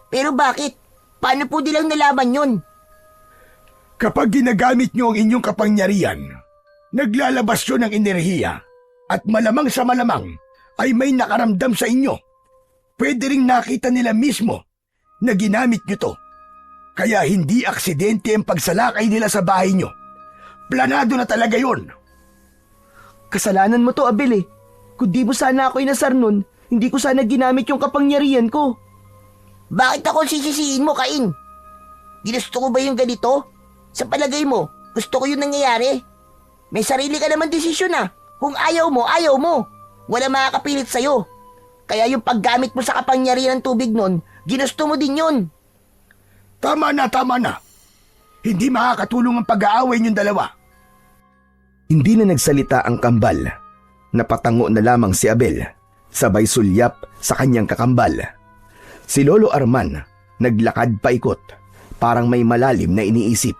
Pero bakit? Paano po nilang nalaman yun? Kapag ginagamit nyo ang inyong kapangyarihan, naglalabas yun ng enerhiya at malamang sa malamang ay may nakaramdam sa inyo. Pwede ring nakita nila mismo na ginamit nyo to. Kaya hindi aksidente ang pagsalakay nila sa bahay nyo. Planado na talaga yun. Kasalanan mo to, Abel eh. Kung di mo sana ako inasar nun, hindi ko sana ginamit yung kapangyarihan ko. Bakit ako sisisihin mo, Cain? Ginusto ko ba yung ganito? Sa palagay mo, gusto ko yung nangyayari. May sarili ka naman desisyon ah. Kung ayaw mo, ayaw mo. Wala makakapilit sa'yo. Kaya yung paggamit mo sa kapangyarihan ng tubig nun, ginusto mo din yun. Tama na, tama na. Hindi makakatulong ang pag-aaway niyong dalawa. Hindi na nagsalita ang kambal. Napatango na lamang si Abel, sabay sulyap sa kanyang kakambal. Si Lolo Arman naglakad paikot, parang may malalim na iniisip.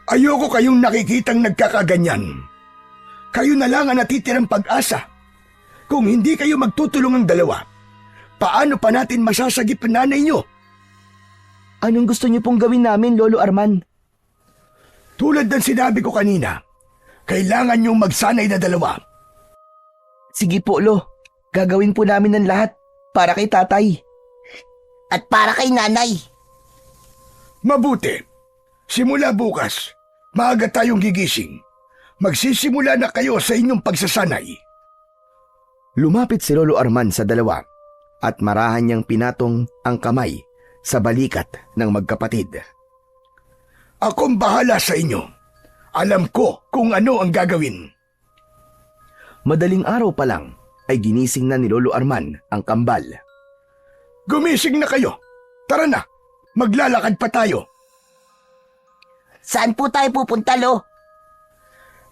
Ayoko kayong nakikitang nagkakaganyan. Kayo na lang ang natitirang pag-asa. Kung hindi kayo magtutulong ang dalawa, paano pa natin masasagip ang nanay nyo? Anong gusto niyo pong gawin namin, Lolo Arman? Tulad ng sinabi ko kanina, kailangan nyong magsanay na dalawa. Sige po, Lo. Gagawin po namin ng lahat para kay tatay. At para kay nanay. Mabuti. Simula bukas, maaga tayong gigising. Magsisimula na kayo sa inyong pagsasanay. Lumapit si Lolo Arman sa dalawa at marahan niyang pinatong ang kamay sa balikat ng magkapatid. Akong bahala sa inyo. Alam ko kung ano ang gagawin. Madaling araw pa lang ay ginising na ni Lolo Arman ang kambal. Gumising na kayo. Tara na, maglalakad pa tayo. Saan po tayo pupunta, Lo?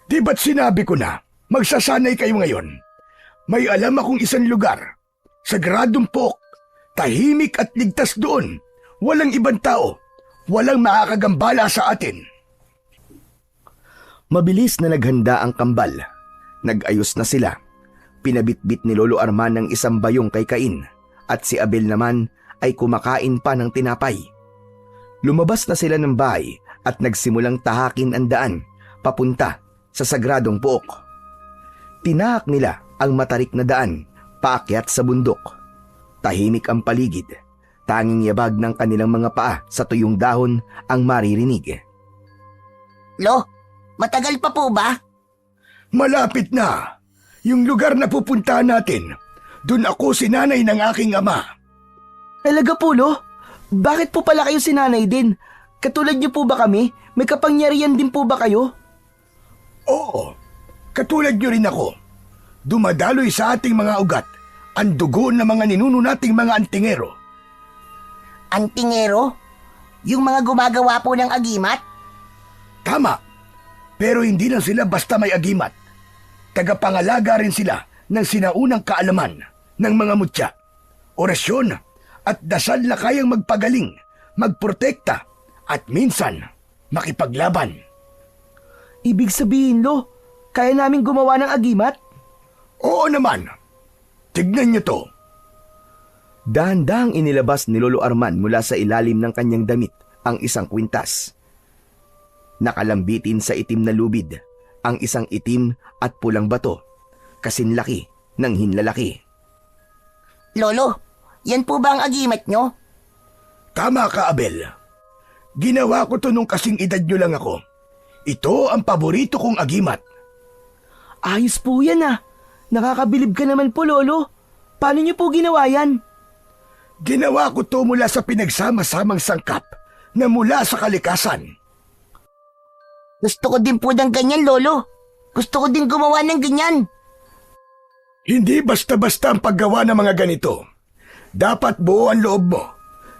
Di ba't sinabi ko na, magsasanay kayo ngayon? May alam akong isang lugar. Sagradong pok, tahimik at ligtas doon. Walang ibang tao. Walang makakagambala sa atin. Mabilis na naghanda ang kambal. Nag-ayos na sila. Pinabitbit ni Lolo Arman ng isang bayong kay Cain at si Abel naman ay kumakain pa ng tinapay. Lumabas na sila ng bahay at nagsimulang tahakin ang daan papunta sa sagradong puok. Tinahak nila ang matarik na daan paakyat sa bundok. Tahimik ang paligid. Tanging yabag ng kanilang mga paa sa tuyong dahon ang maririnig. Lo, matagal pa po ba? Malapit na. Yung lugar na pupuntahan natin, dun ako sinanay ng aking ama. Talaga po, Lo? Bakit po pala kayo sinanay din? Katulad niyo po ba kami? May kapangyarihan din po ba kayo? Oo, katulad nyo rin ako. Dumadaloy sa ating mga ugat ang dugo ng mga ninuno nating mga antingero. Antingero? Yung mga gumagawa po ng agimat? Tama, pero hindi lang sila basta may agimat. Tagapangalaga rin sila ng sinaunang kaalaman ng mga mutya, orasyon at dasal na kayang magpagaling, magprotekta at minsan makipaglaban. Ibig sabihin, Lo, kaya namin gumawa ng agimat? Oo naman. Tignan niyo to. Dahan-dahang inilabas ni Lolo Arman mula sa ilalim ng kanyang damit ang isang kwintas. Nakalambitin sa itim na lubid ang isang itim at pulang bato, kasinlaki ng hinlalaki. Lolo, yan po ba ang agimat nyo? Tama ka, Abel. Ginawa ko to nung kasing edad nyo lang ako. Ito ang paborito kong agimat. Ayos po yan ah. Nakakabilib ka naman po, Lolo. Paano niyo po ginawa yan? Ginawa ko to mula sa pinagsama-samang sangkap na mula sa kalikasan. Gusto ko din po ng ganyan, Lolo. Gusto ko din gumawa ng ganyan. Hindi basta-basta ang paggawa ng mga ganito. Dapat buo ang loob mo.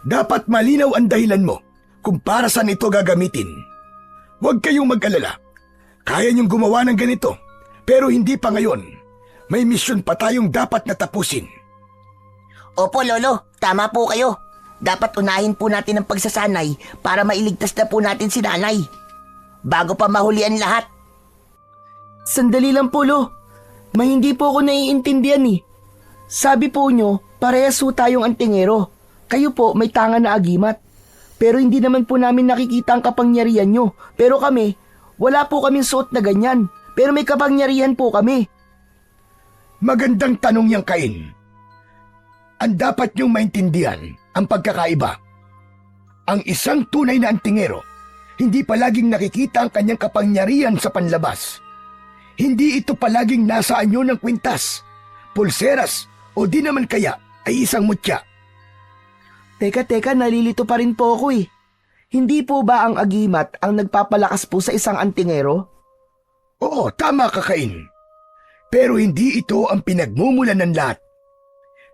Dapat malinaw ang dahilan mo kung para saan ito gagamitin. Huwag kayong mag-alala. Kaya niyong gumawa ng ganito, pero hindi pa ngayon. May misyon pa tayong dapat natapusin. Opo, Lolo. Tama po kayo. Dapat unahin po natin ang pagsasanay para mailigtas na po natin si nanay. Bago pa mahuli ang lahat. Sandali lang po, Lo. May hindi po ako naiintindihan eh. Sabi po nyo, parehas po tayong antingero. Kayo po may tanga na agimat. Pero hindi naman po namin nakikita ang kapangyarihan nyo. Pero kami, wala po kaming suot na ganyan. Pero may kapangyarihan po kami. Magandang tanong yang Cain. Ang dapat niyong maintindihan ang pagkakaiba. Ang isang tunay na antingero, hindi palaging nakikita ang kanyang kapangyarihan sa panlabas. Hindi ito palaging nasa anyo ng kwintas, pulseras o di naman kaya ay isang mutya. Teka, nalilito pa rin po ako eh. Hindi po ba ang agimat ang nagpapalakas po sa isang antingero? Oo, tama ka, Cain. Pero hindi ito ang pinagmumulan ng lahat.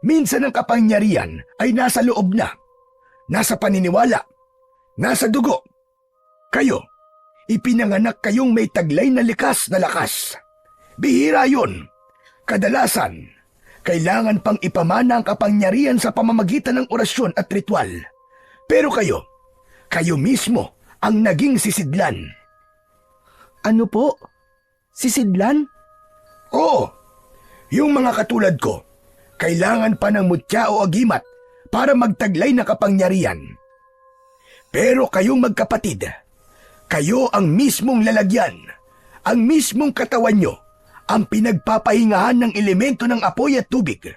Minsan ang kapangyarihan ay nasa loob na, nasa paniniwala, nasa dugo. Kayo, ipinanganak kayong may taglay na likas na lakas. Bihira yun. Kadalasan, kailangan pang ipamana ang kapangyarihan sa pamamagitan ng orasyon at ritual. Pero kayo mismo ang naging sisidlan. Ano po? Sisidlan? Oo, yung mga katulad ko, kailangan pa ng mutya o agimat para magtaglay na kapangyarihan. Pero kayong magkapatid, kayo ang mismong lalagyan, ang mismong katawan nyo, ang pinagpapahingahan ng elemento ng apoy at tubig.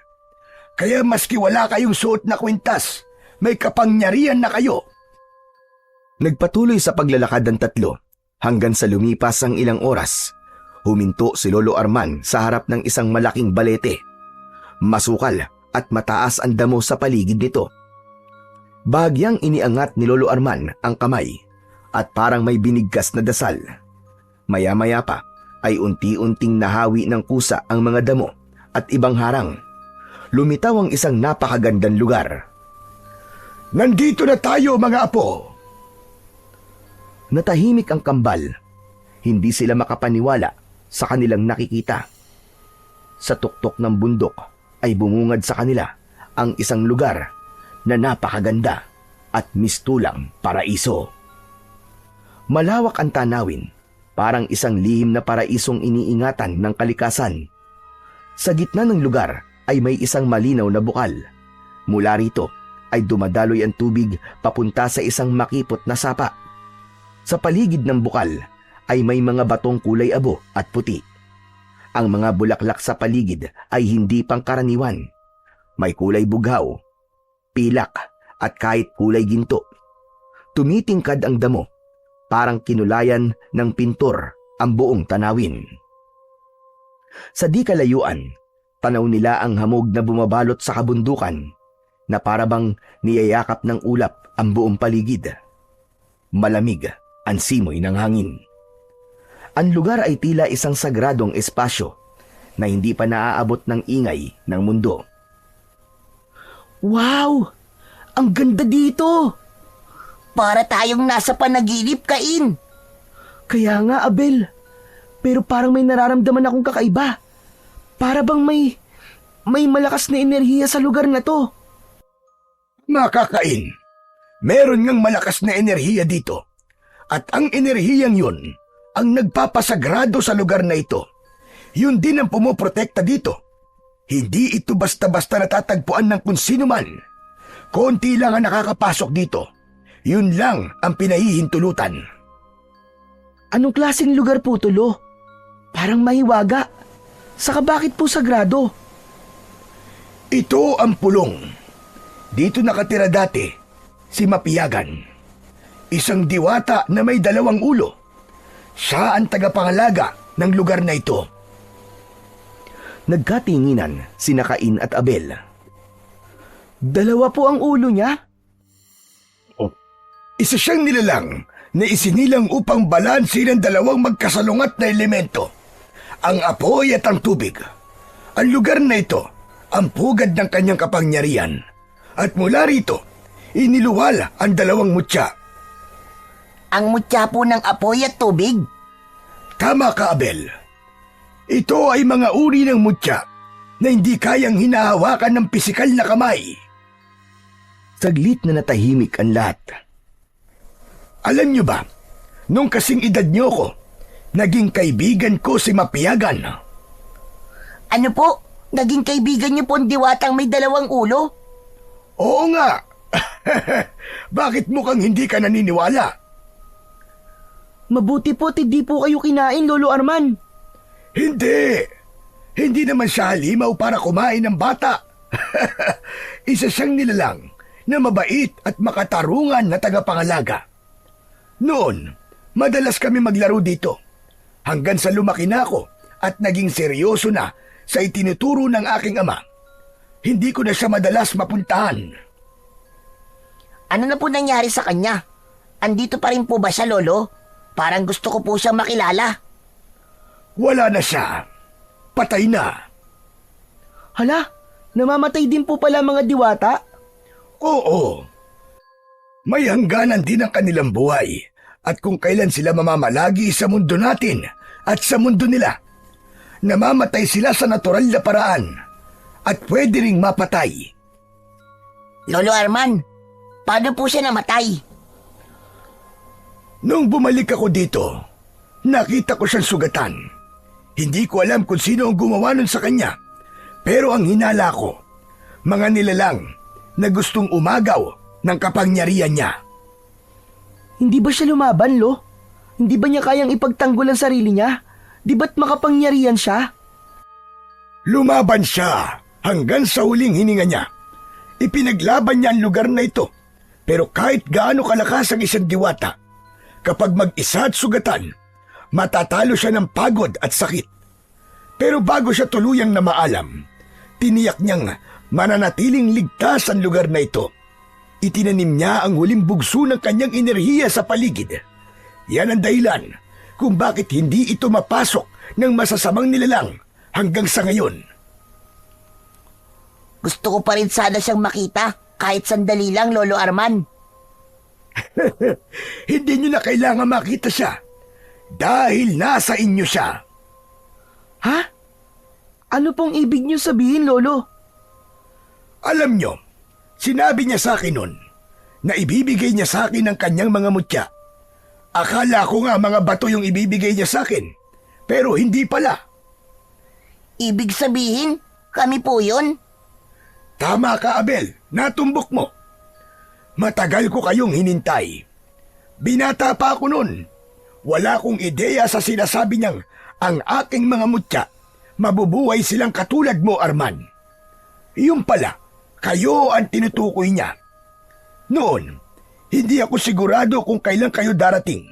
Kaya maski wala kayong suot na kwintas, may kapangyarihan na kayo. Nagpatuloy sa paglalakad ng tatlo hanggang sa lumipas ang ilang oras. Huminto si Lolo Arman sa harap ng isang malaking balete. Masukal at mataas ang damo sa paligid nito. Bahagyang iniangat ni Lolo Arman ang kamay at parang may binigkas na dasal. Maya-maya pa ay unti-unting nahawi ng kusa ang mga damo at ibang harang. Lumitaw ang isang napakagandang lugar. Nandito na tayo, mga apo! Natahimik ang kambal. Hindi sila makapaniwala sa kanilang nakikita. Sa tuktok ng bundok ay bumungad sa kanila ang isang lugar na napakaganda. at mistulang paraiso. Malawak ang tanawin, parang isang lihim na paraisong iniingatan ng kalikasan. Sa gitna ng lugar ay may isang malinaw na bukal. Mula rito ay dumadaloy ang tubig papunta sa isang makipot na sapa. Sa paligid ng bukal ay may mga batong kulay abo at puti. Ang mga bulaklak sa paligid ay hindi pangkaraniwan. May kulay bughaw, pilak at kahit kulay ginto. Tumitingkad ang damo, parang kinulayan ng pintor ang buong tanawin. Sa di kalayuan, tanaw nila ang hamog na bumabalot sa kabundukan na parabang niyayakap ng ulap ang buong paligid. Malamig ang simoy ng hangin. Ang lugar ay tila isang sagradong espasyo na hindi pa naaabot ng ingay ng mundo. Wow! Ang ganda dito! Para tayong nasa panaginip, Cain. Kaya nga, Abel. Pero parang may nararamdaman akong kakaiba. Para bang may malakas na enerhiya sa lugar na to. Makakain, meron ngang malakas na enerhiya dito. At ang enerhiyang yun ang nagpapasagrado sa lugar na ito. Yun din ang pumoprotekta dito. Hindi ito basta-basta natatagpuan ng kung sino man. Konti lang ang nakakapasok dito. Yun lang ang pinahihintulutan. Anong klaseng lugar po, Tulo? Parang mahiwaga. Saka bakit po sagrado? Ito ang pulong. Dito nakatira dati si Mapiyagan. Isang diwata na may 2 ulo. Siya ang tagapangalaga ng lugar na ito. Nagkatinginan sina Cain at Abel. 2 po ang ulo niya? Isa siyang nilalang na isinilang upang balansin ang 2 magkasalungat na elemento, ang apoy at ang tubig. Ang lugar na ito ang pugad ng kanyang kapangyarihan at mula rito, iniluwal ang 2 mutya. Ang mutya po ng apoy at tubig. Tama ka, Abel. Ito ay mga uri ng mutya na hindi kayang hinahawakan ng pisikal na kamay. Saglit na natahimik ang lahat. Alam niyo ba, nung kasing edad niyo ko, naging kaibigan ko si Mapiyagan. Ano po? Naging kaibigan niyo po ang diwatang may 2 ulo? Oo nga. Bakit mukhang hindi ka naniniwala? Mabuti po at hindi po kayo kinain, Lolo Arman. Hindi. Hindi naman siya halimaw para kumain ng bata. Isa siyang nilalang na mabait at makatarungan na tagapangalaga. Noon, madalas kami maglaro dito. Hanggang sa lumaki na ako at naging seryoso na sa itinuturo ng aking ama. Hindi ko na siya madalas mapuntahan. Ano na po nangyari sa kanya? Andito pa rin po ba siya, Lolo? Parang gusto ko po siyang makilala. Wala na siya. Patay na. Hala, namamatay din po pala mga diwata? Oo. May hangganan din ang kanilang buhay at kung kailan sila mamamalagi sa mundo natin at sa mundo nila. Namamatay sila sa natural na paraan at pwede ring mapatay. Lolo Arman, paano po siya namatay? Nung bumalik ako dito, nakita ko siyang sugatan. Hindi ko alam kung sino ang gumawa nun sa kanya. Pero ang hinala ko, mga nilalang na gustong umagaw ng kapangyarihan niya. Hindi ba siya lumaban, Lo? Hindi ba niya kayang ipagtanggol ang sarili niya? Di ba't makapangyarihan siya? Lumaban siya hanggang sa huling hininga niya. Ipinaglaban niya ang lugar na ito. Pero kahit gaano kalakas ang isang diwata, kapag mag-isa at sugatan, matatalo siya ng pagod at sakit. Pero bago siya tuluyang na maalam, tiniyak niyang mananatiling ligtas ang lugar na ito. Itinanim niya ang huling bugso ng kanyang enerhiya sa paligid. Yan ang dahilan kung bakit hindi ito mapasok ng masasamang nilalang hanggang sa ngayon. Gusto ko pa rin sana siyang makita, kahit sandali lang, Lolo Arman. Hindi niyo na kailangan makita siya dahil nasa inyo siya. Ha? Ano pong ibig niyo sabihin, Lolo? Alam niyo, sinabi niya sa akin nun na ibibigay niya sa akin ang kanyang mga mutya. Akala ko nga mga bato yung ibibigay niya sa akin, pero hindi pala. Ibig sabihin, kami po yun? Tama ka, Abel. Natumbok mo. Matagal ko kayong hinintay. Binata pa ako nun. Wala akong ideya sa sinasabi niyang ang aking mga mutya, mabubuhay silang katulad mo, Arman. Yung pala, kayo ang tinutukoy niya. Noon, hindi ako sigurado kung kailan kayo darating.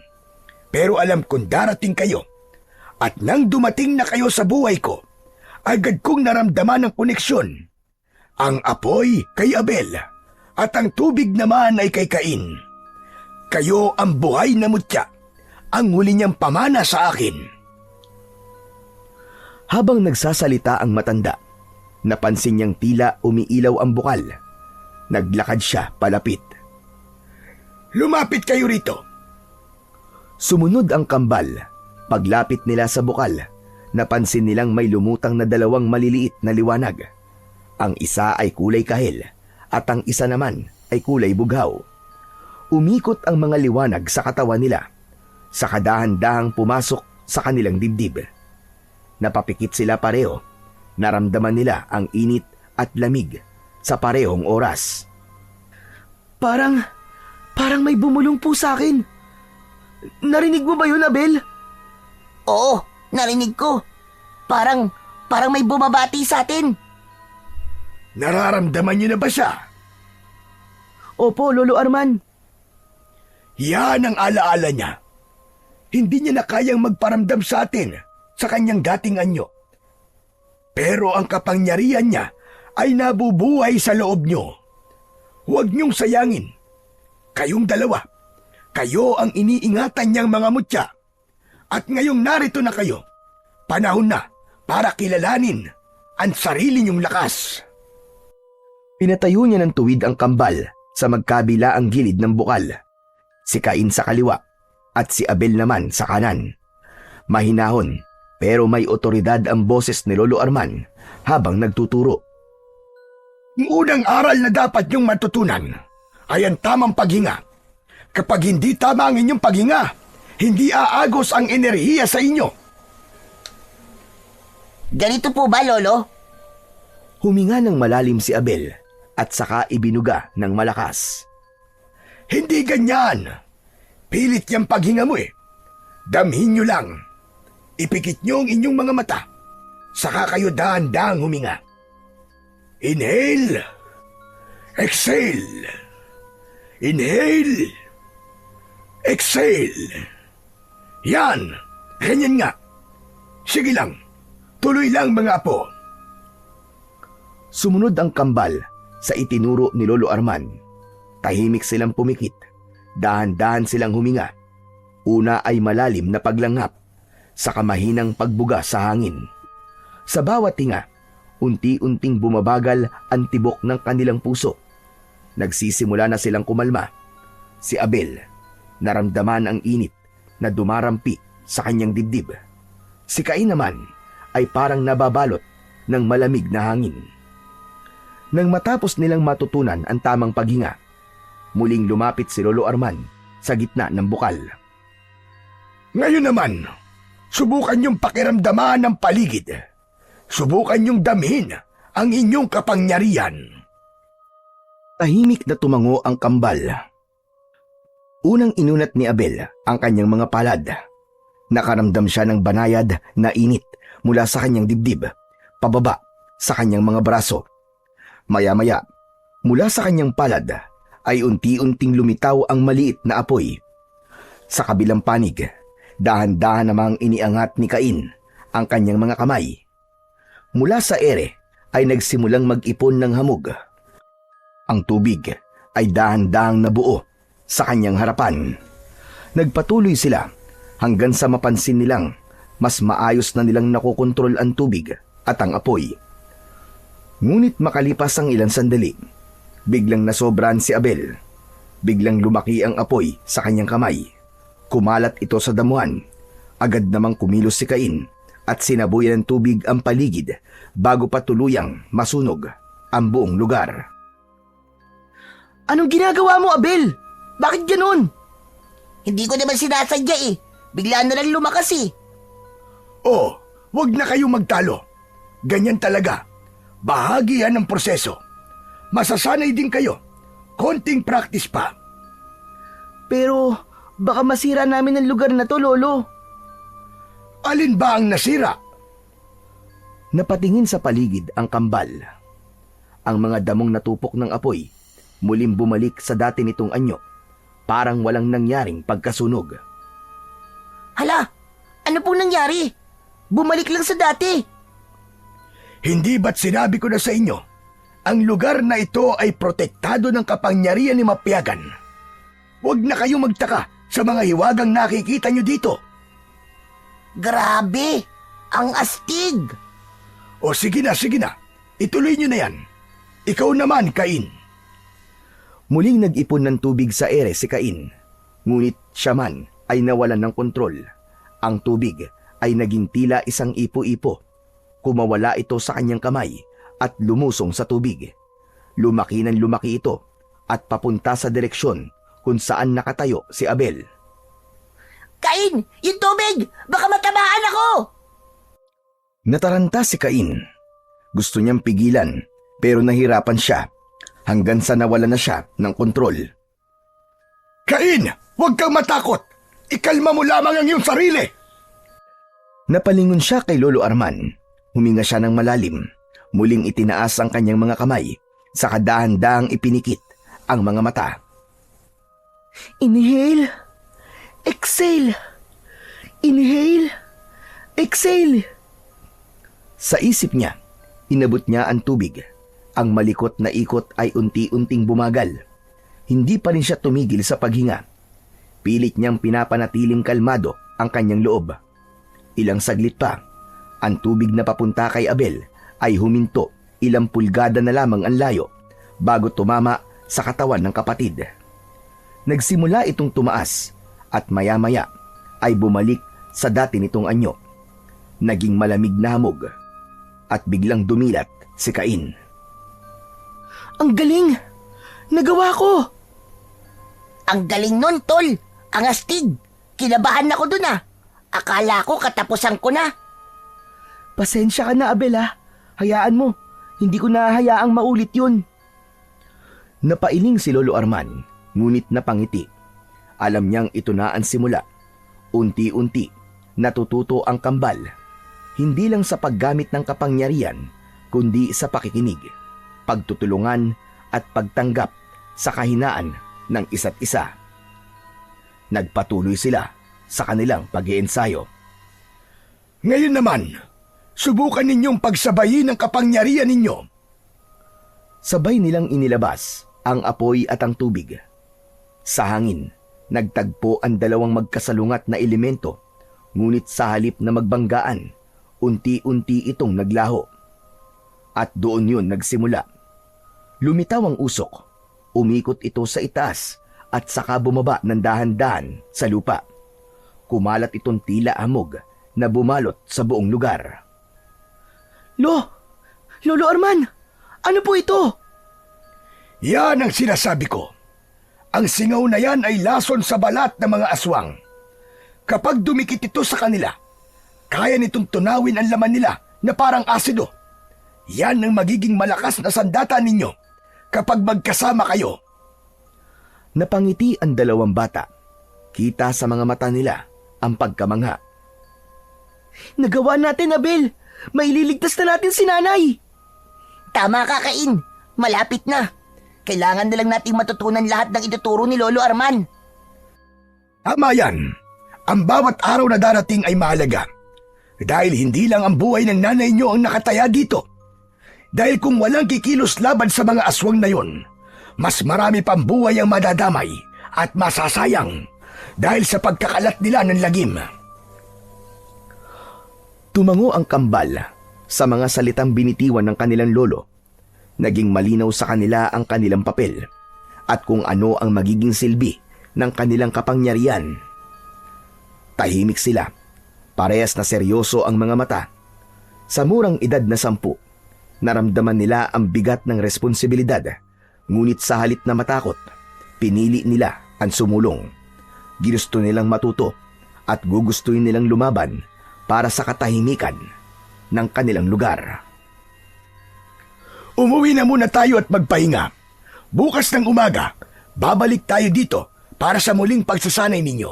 Pero alam kong darating kayo. At nang dumating na kayo sa buhay ko, agad kong naramdaman ang koneksyon. Ang apoy kay Abel at ang tubig naman ay kay Cain. Kayo ang buhay na mutya, ang huli niyang pamana sa akin. Habang nagsasalita ang matanda, napansin niyang tila umiilaw ang bukal. Naglakad siya palapit. Lumapit kayo rito. Sumunod ang kambal. Paglapit nila sa bukal, napansin nilang may lumutang na dalawang maliliit na liwanag. Ang isa ay kulay kahel at ang isa naman ay kulay bughaw. Umikot ang mga liwanag sa katawan nila, sa kadahan-dahang pumasok sa kanilang dibdib. Napapikit sila pareho. Naramdaman nila ang init at lamig sa parehong oras. Parang may bumulong po sa akin. Narinig mo ba yun, Abel? Oo, narinig ko. Parang may bumabati sa atin. Nararamdaman niyo na ba siya? Opo, Lolo Arman. Yan ang alaala niya. Hindi niya na kayang magparamdam sa atin sa kanyang dating anyo. Pero ang kapangyarihan niya ay nabubuhay sa loob niyo. Huwag niyong sayangin. Kayong dalawa, kayo ang iniingatan niyang mga mutya. At ngayong narito na kayo, panahon na para kilalanin ang sarili niyong lakas. Pinatayo niya ng tuwid ang kambal sa magkabila ang gilid ng bukal. Si Cain sa kaliwa at si Abel naman sa kanan. Mahinahon pero may otoridad ang boses ni Lolo Arman habang nagtuturo. Ang unang aral na dapat niyong matutunan ay ang tamang paghinga. Kapag hindi tama ang inyong paghinga, hindi aagos ang enerhiya sa inyo. Ganito po ba, Lolo? Huminga ng malalim si Abel at saka ibinuga ng malakas. Hindi ganyan. Pilit yung paghinga mo eh. Damhin nyo lang. Ipikit nyo ang inyong mga mata. Saka kayo dahan-dahang huminga. Inhale. Exhale. Inhale. Exhale. Yan. Ganyan nga. Sige lang. Tuloy lang mga apo. Sumunod ang kambal sa itinuro ni Lolo Arman. Tahimik silang pumikit. Dahan-dahan silang huminga. Una ay malalim na paglanghap, saka mahinang pagbuga sa hangin. Sa bawat tinga, unti-unting bumabagal ang tibok ng kanilang puso. Nagsisimula na silang kumalma. Si Abel, naramdaman ang init na dumarampi sa kanyang dibdib. Si Cain naman ay parang nababalot ng malamig na hangin. Nang matapos nilang matutunan ang tamang paghinga, muling lumapit si Lolo Arman sa gitna ng bukal. Ngayon naman, subukan niyong pakiramdaman ang paligid. Subukan niyong damhin ang inyong kapangyarihan. Tahimik na tumango ang kambal. Unang inunat ni Abel ang kanyang mga palad. Nakaramdam siya ng banayad na init mula sa kanyang dibdib, pababa sa kanyang mga braso. Maya-maya, mula sa kanyang palad ay unti-unting lumitaw ang maliit na apoy. Sa kabilang panig, dahan-dahan namang iniangat ni Cain ang kanyang mga kamay. Mula sa ere ay nagsimulang mag-ipon ng hamog. Ang tubig ay dahan-dahang nabuo sa kanyang harapan. Nagpatuloy sila hanggang sa mapansin nilang mas maayos na nilang nakokontrol ang tubig at ang apoy. Ngunit makalipas ang ilang sandali, biglang nasobran si Abel. Biglang lumaki ang apoy sa kanyang kamay. Kumalat ito sa damuhan. Agad namang kumilos si Cain at sinabuyan ng tubig ang paligid bago pa tuluyang masunog ang buong lugar. Anong ginagawa mo, Abel? Bakit ganun? Hindi ko naman sinasadya eh. Bigla na lang lumakas eh. Oh, wag na kayong magtalo. Ganyan talaga. Bahagi yan ng proseso. Masasanay din kayo. Konting practice pa. Pero baka masira namin ang lugar na to, Lolo. Alin ba ang nasira? Napatingin sa paligid ang kambal. Ang mga damong natupok ng apoy muling bumalik sa dati nitong anyo. Parang walang nangyaring pagkasunog. Hala, ano pong nangyari? Bumalik lang sa dati. Hindi ba't sinabi ko na sa inyo, ang lugar na ito ay protektado ng kapangyarihan ni Mapiagan. Huwag na kayong magtaka sa mga hiwagang nakikita nyo dito. Grabe, ang astig. O sige na, ituloy nyo na yan. Ikaw naman, Cain. Muling nag-ipon ng tubig sa ere si Cain. Ngunit siya man ay nawalan ng kontrol. Ang tubig ay naging tila isang ipo-ipo. Kumawala ito sa kanyang kamay at lumusong sa tubig. Lumaki ng lumaki ito at papunta sa direksyon kung saan nakatayo si Abel. Cain, yung tubig! Baka matamaan ako! Nataranta si Cain. Gusto niyang pigilan pero nahirapan siya hanggang sa nawala na siya ng kontrol. Cain, huwag kang matakot. Ikalma mo lamang ang iyong sarili. Napalingon siya kay Lolo Arman. Huminga siya ng malalim. Muling itinaas ang kanyang mga kamay. Saka dahan-dahang ipinikit ang mga mata. Inhale. Exhale. Inhale. Exhale. Sa isip niya, inabot niya ang tubig. Ang malikot na ikot ay unti-unting bumagal. Hindi pa rin siya tumigil sa paghinga. Pilit niyang pinapanatiling kalmado ang kanyang loob. Ilang saglit pa, ang tubig na papunta kay Abel ay huminto ilang pulgada na lamang ang layo bago tumama sa katawan ng kapatid. Nagsimula itong tumaas at maya-maya ay bumalik sa dati nitong anyo. Naging malamig na hamog at biglang dumilat si Cain. Ang galing! Nagawa ko! Ang galing nun, tol. Ang astig. Kinabahan ako dun ah. Akala ko katapusan ko na. Pasensya ka na, Abel ha. Hayaan mo. Hindi ko na hayaang maulit yun. Napailing si Lolo Arman, ngunit napangiti. Alam niyang ito na ang simula. Unti-unti, natututo ang kambal. Hindi lang sa paggamit ng kapangyarihan, kundi sa pakikinig, pagtutulungan at pagtanggap sa kahinaan ng isa't isa. Nagpatuloy sila sa kanilang pag-iensayo. Ngayon naman, subukan ninyong pagsabayin ang kapangyarihan ninyo. Sabay nilang inilabas ang apoy at ang tubig. Sa hangin, nagtagpo ang dalawang magkasalungat na elemento, ngunit sa halip na magbanggaan, unti-unti itong naglaho. At doon yun nagsimula. Lumitaw ang usok, umikot ito sa itaas at saka bumaba ng dahan-dahan sa lupa. Kumalat itong tila hamog na bumalot sa buong lugar. Lolo Arman, ano po ito? Yan ang sinasabi ko. Ang singaw na yan ay lason sa balat ng mga aswang. Kapag dumikit ito sa kanila, kaya nitong tunawin ang laman nila na parang asido. Yan ang magiging malakas na sandata ninyo kapag magkasama kayo. Napangiti ang dalawang bata. Kita sa mga mata nila ang pagkamangha. Nagawa natin, Abel. Maililigtas na natin si nanay. Tama ka, Cain. Malapit na. Kailangan na lang nating matutunan lahat ng ituturo ni Lolo Arman. Tama yan. Ang bawat araw na darating ay mahalaga. Dahil hindi lang ang buhay ng nanay nyo ang nakataya dito. Dahil kung walang kikilos laban sa mga aswang na yon, mas marami pang buhay ang madadamay at masasayang dahil sa pagkakalat nila ng lagim. Tumango ang kambal sa mga salitang binitiwan ng kanilang lolo. Naging malinaw sa kanila ang kanilang papel at kung ano ang magiging silbi ng kanilang kapangyarihan. Tahimik sila. Parehas na seryoso ang mga mata. Sa murang edad na 10, naramdaman nila ang bigat ng responsibilidad. Ngunit sa halip na matakot, pinili nila ang sumulong. Ginusto nilang matuto at gugustuhin nilang lumaban para sa katahimikan ng kanilang lugar. Umuwi na muna tayo at magpahinga. Bukas ng umaga, babalik tayo dito para sa muling pagsasanay ninyo.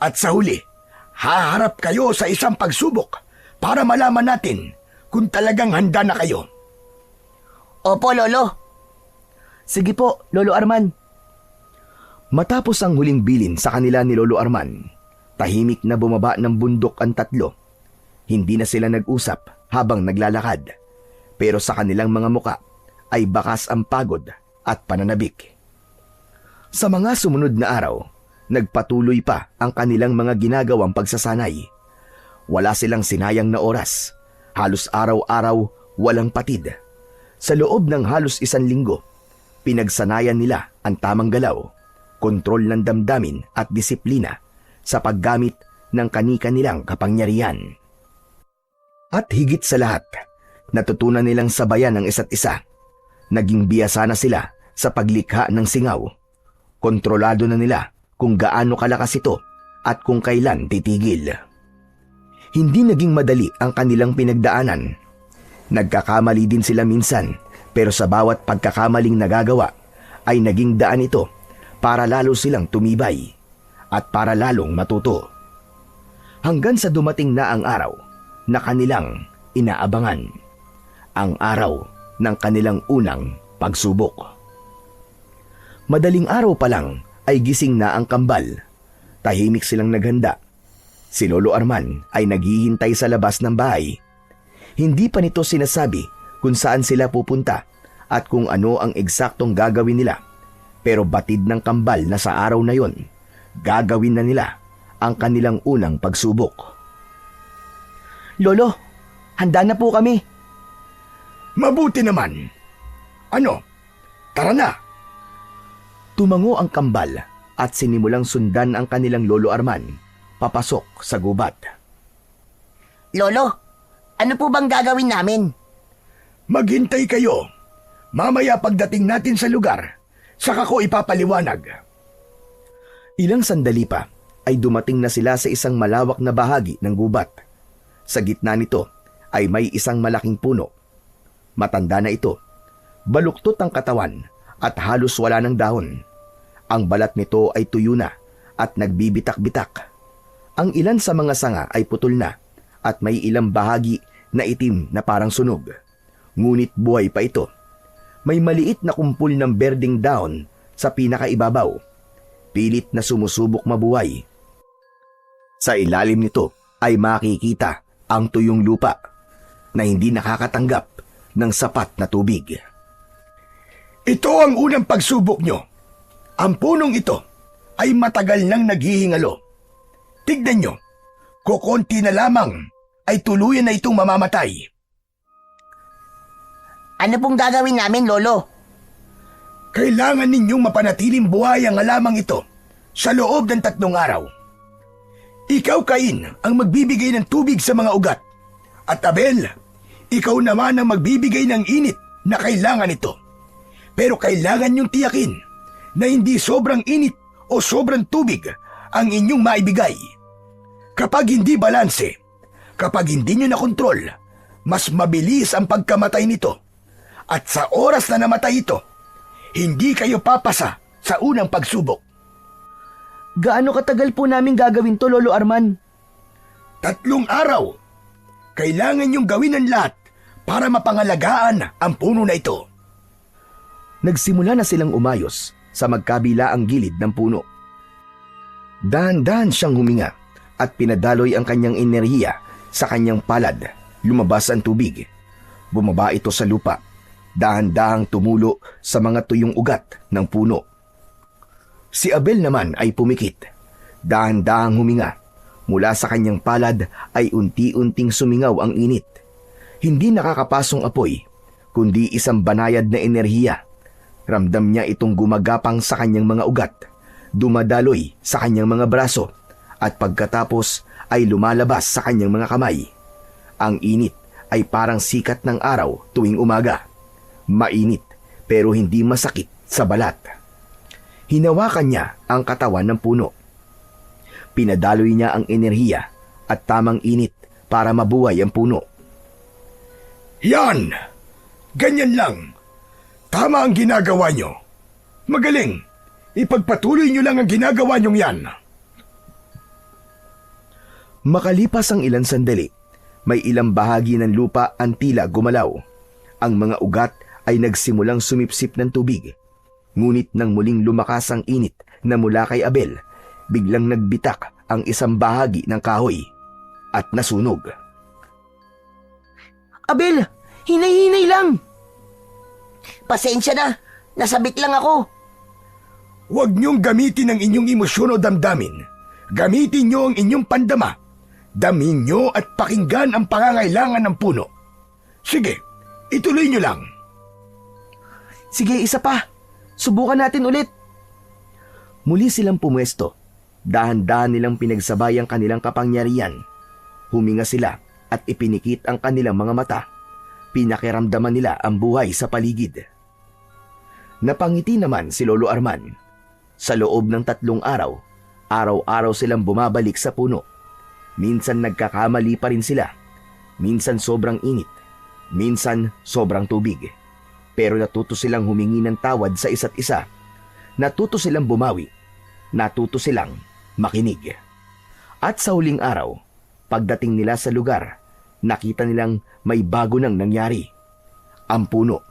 At sa huli, haharap kayo sa isang pagsubok para malaman natin kung talagang handa na kayo. Opo, Lolo. Sige po, Lolo Arman. Matapos ang huling bilin sa kanila ni Lolo Arman, tahimik na bumaba ng bundok ang tatlo. Hindi na sila nag-usap habang naglalakad, pero sa kanilang mga muka ay bakas ang pagod at pananabik. Sa mga sumunod na araw, nagpatuloy pa ang kanilang mga ginagawang pagsasanay. Wala silang sinayang na oras, halos araw-araw walang patid. Sa loob ng halos 1 linggo, pinagsanayan nila ang tamang galaw, kontrol ng damdamin at disiplina sa paggamit ng kani-kanilang kapangyarihan. At higit sa lahat, natutunan nilang sabayan ang isa't isa. Naging biyasa na sila sa paglikha ng singaw. Kontrolado na nila kung gaano kalakas ito at kung kailan titigil. Hindi naging madali ang kanilang pinagdaanan. Nagkakamali din sila minsan, pero sa bawat pagkakamaling nagagawa ay naging daan ito para lalo silang tumibay at para lalong matuto. Hanggang sa dumating na ang araw na kanilang inaabangan, ang araw ng kanilang unang pagsubok. Madaling araw pa lang ay gising na ang kambal. Tahimik silang naghanda. Si Lolo Arman ay naghihintay sa labas ng bahay. Hindi pa nito sinasabi kung saan sila pupunta at kung ano ang eksaktong gagawin nila. Pero batid ng kambal na sa araw na yon, gagawin na nila ang kanilang unang pagsubok. Lolo, handa na po kami. Mabuti naman. Ano? Tara na. Tumango ang kambal at sinimulang sundan ang kanilang Lolo Arman papasok sa gubat. Lolo, ano po bang gagawin namin? Maghintay kayo. Mamaya pagdating natin sa lugar, saka ko ipapaliwanag. Ilang sandali pa ay dumating na sila sa isang malawak na bahagi ng gubat. Sa gitna nito ay may isang malaking puno. Matanda na ito. Baluktot ang katawan at halos wala ng dahon. Ang balat nito ay tuyo na at nagbibitak-bitak. Ang ilan sa mga sanga ay putol na at may ilang bahagi na itim na parang sunog. Ngunit buhay pa ito. May maliit na kumpul ng berdeng dahon sa pinakaibabaw. Pilit na sumusubok mabuhay. Sa ilalim nito ay makikita ang tuyong lupa na hindi nakakatanggap ng sapat na tubig. Ito ang unang pagsubok nyo. Ang punong ito ay matagal nang naghihingalo. Tignan nyo, kukonti na lamang ay tuluyan na itong mamamatay. Ano pong gagawin namin, Lolo? Kailangan ninyong mapanatiling buhay ang halamang ito sa loob ng 3 araw. Ikaw, Cain, ang magbibigay ng tubig sa mga ugat. At Abel, ikaw naman ang magbibigay ng init na kailangan ito. Pero kailangan niyong tiyakin na hindi sobrang init o sobrang tubig ang inyong maibigay. Kapag hindi balanse, kapag hindi niyo nakontrol, mas mabilis ang pagkamatay nito. At sa oras na namatay ito, hindi kayo papasa sa unang pagsubok. Gaano katagal po namin gagawin to, Lolo Arman? 3 araw. Kailangan niyong gawin ang lahat para mapangalagaan ang puno na ito. Nagsimula na silang umayos sa magkabila ang gilid ng puno. Dahan-dahan siyang huminga at pinadaloy ang kanyang enerhiya sa kanyang palad. Lumabas ang tubig. Bumaba ito sa lupa. Dahan-dahang tumulo sa mga tuyong ugat ng puno. Si Abel naman ay pumikit. Dahan-dahang huminga. Mula sa kanyang palad ay unti-unting sumingaw ang init. Hindi nakakapasong apoy, kundi isang banayad na enerhiya. Ramdam niya itong gumagapang sa kanyang mga ugat, dumadaloy sa kanyang mga braso, at pagkatapos ay lumalabas sa kanyang mga kamay. Ang init ay parang sikat ng araw tuwing umaga. Mainit pero hindi masakit sa balat. Hinawakan niya ang katawan ng puno. Pinadaloy niya ang enerhiya at tamang init para mabuhay ang puno. Yan! Ganyan lang. Tama ang ginagawa nyo. Magaling. Ipagpatuloy nyo lang ang ginagawa nyong yan. Makalipas ang ilang sandali, may ilang bahagi ng lupa ang tila gumalaw. Ang mga ugat ay nagsimulang sumipsip ng tubig. Ngunit nang muling lumakas ang init na mula kay Abel, biglang nagbitak ang isang bahagi ng kahoy at nasunog. Abel, hinay-hinay lang. Pasensya na, nasabik lang ako. Huwag nyong gamitin ang inyong emosyon o damdamin. Gamitin nyo ang inyong pandama. Damin nyo at pakinggan ang pangangailangan ng puno. Sige, ituloy nyo lang. Sige, isa pa. Subukan natin ulit. Muli silang pumwesto. Dahan-dahan nilang pinagsabay ang kanilang kapangyarihan. Huminga sila at ipinikit ang kanilang mga mata. Pinakiramdaman nila ang buhay sa paligid. Napangiti naman si Lolo Arman. Sa loob ng 3 araw, araw-araw silang bumabalik sa puno. Minsan nagkakamali pa rin sila. Minsan sobrang init. Minsan sobrang tubig. Pero natuto silang humingi ng tawad sa isa't isa. Natuto silang bumawi. Natuto silang makinig. At sa huling araw, pagdating nila sa lugar, nakita nilang may bago nang nangyari. Ang puno,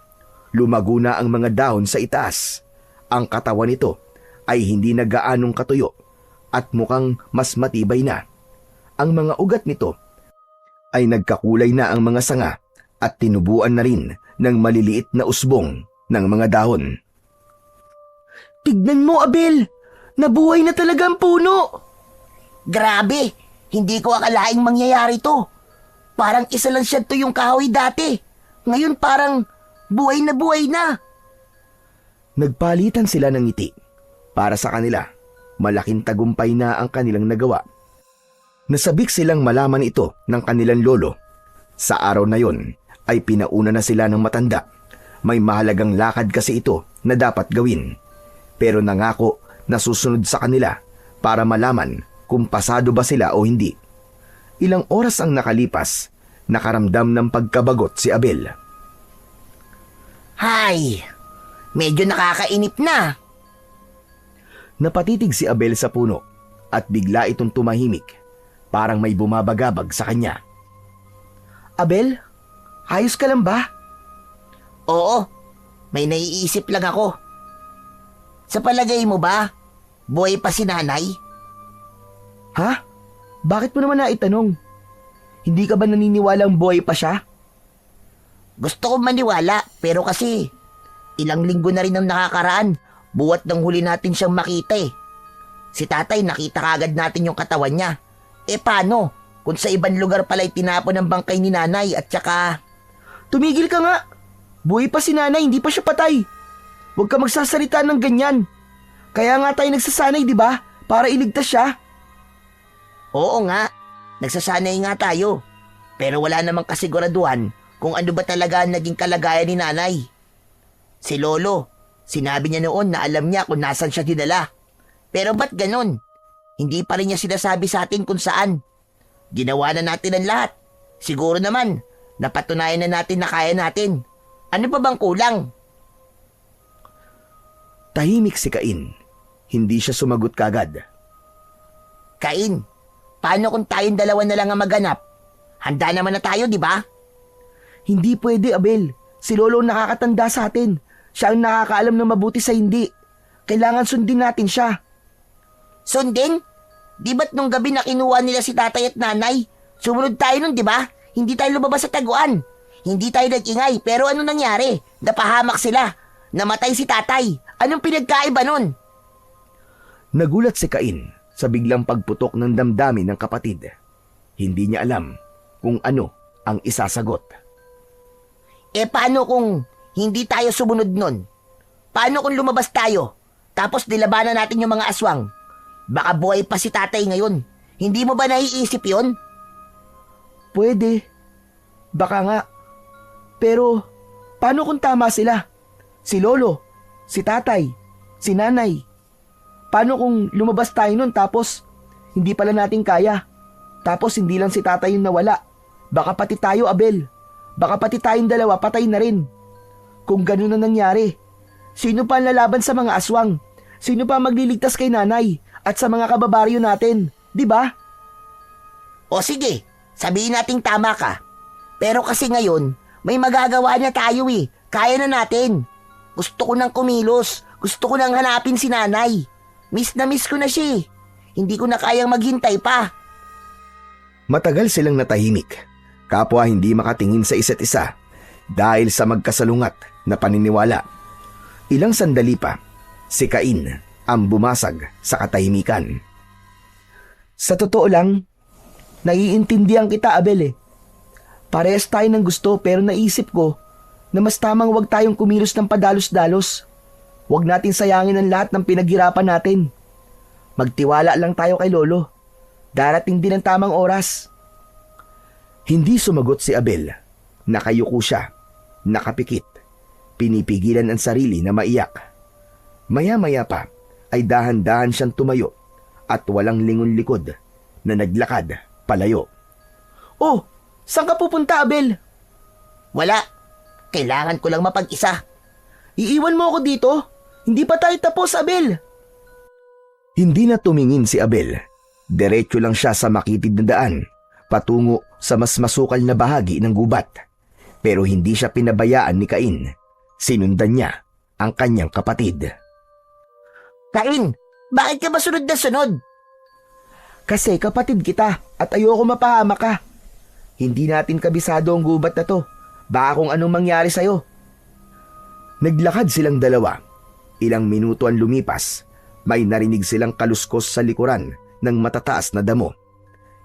lumago na ang mga dahon sa itaas. Ang katawan nito ay hindi na gaanong katuyo at mukhang mas matibay na. Ang mga ugat nito ay nagkakulay na ang mga sanga at tinubuan na rin ng maliliit na usbong ng mga dahon. Tignan mo, Abel. Nabuhay na talaga ang puno. Grabe, hindi ko akalaing mangyayari to. Parang isa lang siya to yung kahoy dati. Ngayon parang buhay na buhay na. Nagpalitan sila ng ngiti. Para sa kanila, malaking tagumpay na ang kanilang nagawa. Nasabik silang malaman ito ng kanilang lolo. Sa araw na yon ay pinauna na sila ng matanda. May mahalagang lakad kasi ito na dapat gawin. Pero nangako na susunod sa kanila para malaman kung pasado ba sila o hindi. Ilang oras ang nakalipas, nakaramdam ng pagkabagot si Abel. Hay, medyo nakakainip na. Napatitig si Abel sa puno at bigla itong tumahimik. Parang may bumabagabag sa kanya. Abel, ayos ka lang ba? Oo, may naiisip lang ako. Sa palagay mo ba, buhay pa si nanay? Ha? Bakit mo naman naitanong? Hindi ka ba naniniwalang buhay pa siya? Gusto ko maniwala, pero kasi ilang linggo na rin ang nakakaraan buwat nang huli natin siyang makita eh. Si tatay nakita kagad natin yung katawan niya. Eh paano kung sa ibang lugar pala'y tinapon ang bangkay ni nanay at saka... Tumigil ka nga. Buhay pa si nanay, hindi pa siya patay. Huwag ka magsasalita ng ganyan. Kaya nga tayo nagsasanay, di ba? Para iligtas siya. Oo nga, nagsasanay nga tayo. Pero wala namang kasiguraduhan kung ano ba talaga ang naging kalagayan ni nanay. Si Lolo, sinabi niya noon na alam niya kung nasan siya dinala. Pero ba't ganon? Hindi pa rin niya sinasabi sa atin kung saan. Ginawa na natin ang lahat. Siguro naman, napatunayan na natin na kaya natin. Ano pa bang kulang? Tahimik si Cain. Hindi siya sumagot kagad. Cain, paano kung tayong dalawa na lang ang maganap? Handa naman na tayo, di ba? Hindi pwede, Abel. Si Lolo ang nakakatanda sa atin. Siya ang nakakaalam ng mabuti sa hindi. Kailangan sundin natin siya. Sundin? Di ba't nung gabi na kinuha nila si tatay at nanay? Sumunod tayo nun, di ba? Hindi tayo lumabas sa taguan. Hindi tayo nag-ingay, pero ano nangyari? Napahamak sila. Namatay si tatay. Anong pinagkaiba nun? Nagulat si Cain sa biglang pagputok ng damdamin ng kapatid. Hindi niya alam kung ano ang isasagot. Eh paano kung hindi tayo sumunod nun? Paano kung lumabas tayo? Tapos nilabanan natin yung mga aswang? Baka buhay pa si tatay ngayon. Hindi mo ba naiisip yon? Pwede. Baka nga. Pero, paano kung tama sila? si lolo, si tatay, si nanay. Paano kung lumabas tayo nun tapos hindi pala natin kaya? Tapos hindi lang si tatay yung nawala. Baka pati tayo, Abel. Baka pati tayong dalawa patay na rin. Kung ganun na nangyari, sino pa ang lalaban sa mga aswang? Sino pa ang magliligtas kay nanay at sa mga kababaryo natin? Di ba? O sige, sabihin nating tama ka. Pero kasi ngayon, may magagawa na tayo eh. Kaya na natin. Gusto ko nang kumilos. Gusto ko nang hanapin si nanay. Miss na miss ko na siya eh. Hindi ko na kayang maghintay pa. Matagal silang natahimik, kapwa hindi makatingin sa isa't isa dahil sa magkasalungat na paniniwala. Ilang sandali pa, si Cain ang bumasag sa katahimikan. Sa totoo lang, naiintindihan kita, Abel eh. Parehas tayo ng gusto pero naisip ko na mas tamang wag tayong kumilos ng padalos-dalos. Huwag natin sayangin ang lahat ng pinaghirapan natin. Magtiwala lang tayo kay Lolo. Darating din ang tamang oras. Hindi sumagot si Abel. Nakayuko siya, nakapikit. Pinipigilan ang sarili na maiyak. Maya-maya pa ay dahan-dahan siyang tumayo at walang lingon likod na naglakad palayo. Oh, saan ka pupunta, Abel? Wala. Kailangan ko lang mapag-isa. Iiwan mo ako dito? Hindi pa tayo tapos, Abel. Hindi na tumingin si Abel. Diretso lang siya sa makitid na daan, patungo sa mas masukal na bahagi ng gubat. Pero hindi siya pinabayaan ni Cain. Sinundan niya ang kanyang kapatid. Cain, bakit ka ba sunod na sunod? Kasi kapatid kita at ayoko mapahama ka. Hindi natin kabisado ang gubat na to. Baka kung anong mangyari sa'yo. Naglakad silang dalawa. Ilang minuto ang lumipas. May narinig silang kaluskos sa likuran ng matataas na damo.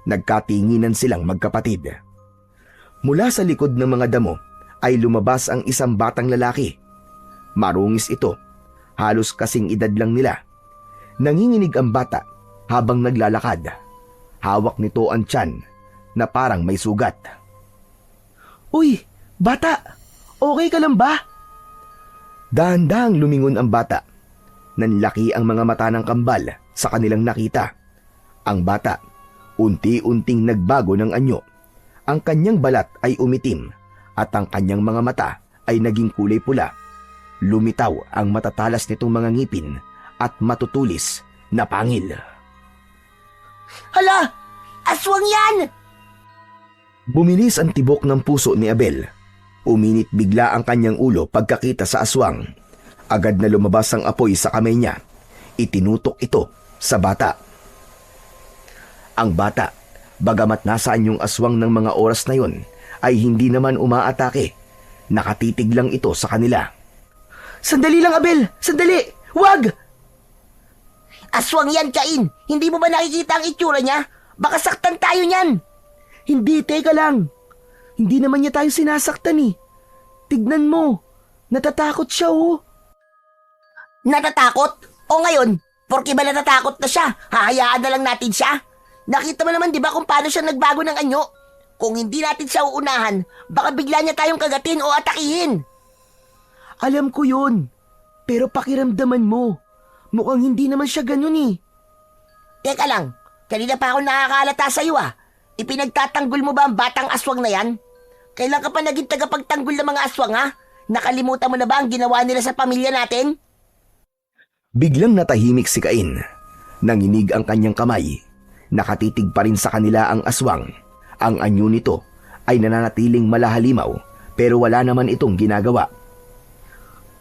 Nagkatinginan silang magkapatid. Mula sa likod ng mga damo ay lumabas ang isang batang lalaki. Marungis ito. Halos kasing edad lang nila. Nanginginig ang bata habang naglalakad. Hawak nito ang tiyan na parang may sugat. Uy, bata! Okay ka lang ba? Dahan-dahang lumingon ang bata. Nanlaki ang mga mata ng kambal sa kanilang nakita. Ang bata, unti-unting nagbago ng anyo. Ang kanyang balat ay umitim at ang kanyang mga mata ay naging kulay pula. Lumitaw ang matatalas nitong mga ngipin at matutulis na pangil. Hala! Aswang yan! Bumilis ang tibok ng puso ni Abel. Uminit bigla ang kanyang ulo pagkakita sa aswang. Agad na lumabas ang apoy sa kamay niya. Itinutok ito sa bata. Ang bata, bagamat nasaan yung aswang ng mga oras na yon, ay hindi naman umaatake. Nakatitig lang ito sa kanila. Sandali lang, Abel! Sandali! Wag! Aswang yan, Cain! Hindi mo ba nakikita ang itsura niya? Baka saktan tayo niyan! Hindi, teka lang. Hindi naman niya tayo sinasaktan eh. Tignan mo. Natatakot siya oh. Natatakot? O ngayon, porke ba natatakot na siya, hahayaan na lang natin siya? Nakita mo naman di ba kung paano siya nagbago ng anyo? Kung hindi natin siya uunahan, baka bigla niya tayong kagatin o atakihin. Alam ko yun. Pero pakiramdaman mo. Mukhang hindi naman siya ganun eh. Teka lang, kanina pa ako nakakalata sa iyo ah. Ipinagtatanggol mo ba ang batang aswang na yan? Kailan ka pa naging tagapagtanggol ng mga aswang ha? Nakalimutan mo na ba ang ginawa nila sa pamilya natin? Biglang natahimik si Cain. Nanginig ang kanyang kamay. Nakatitig pa rin sa kanila ang aswang. Ang anyo nito ay nananatiling malahalimaw pero wala naman itong ginagawa.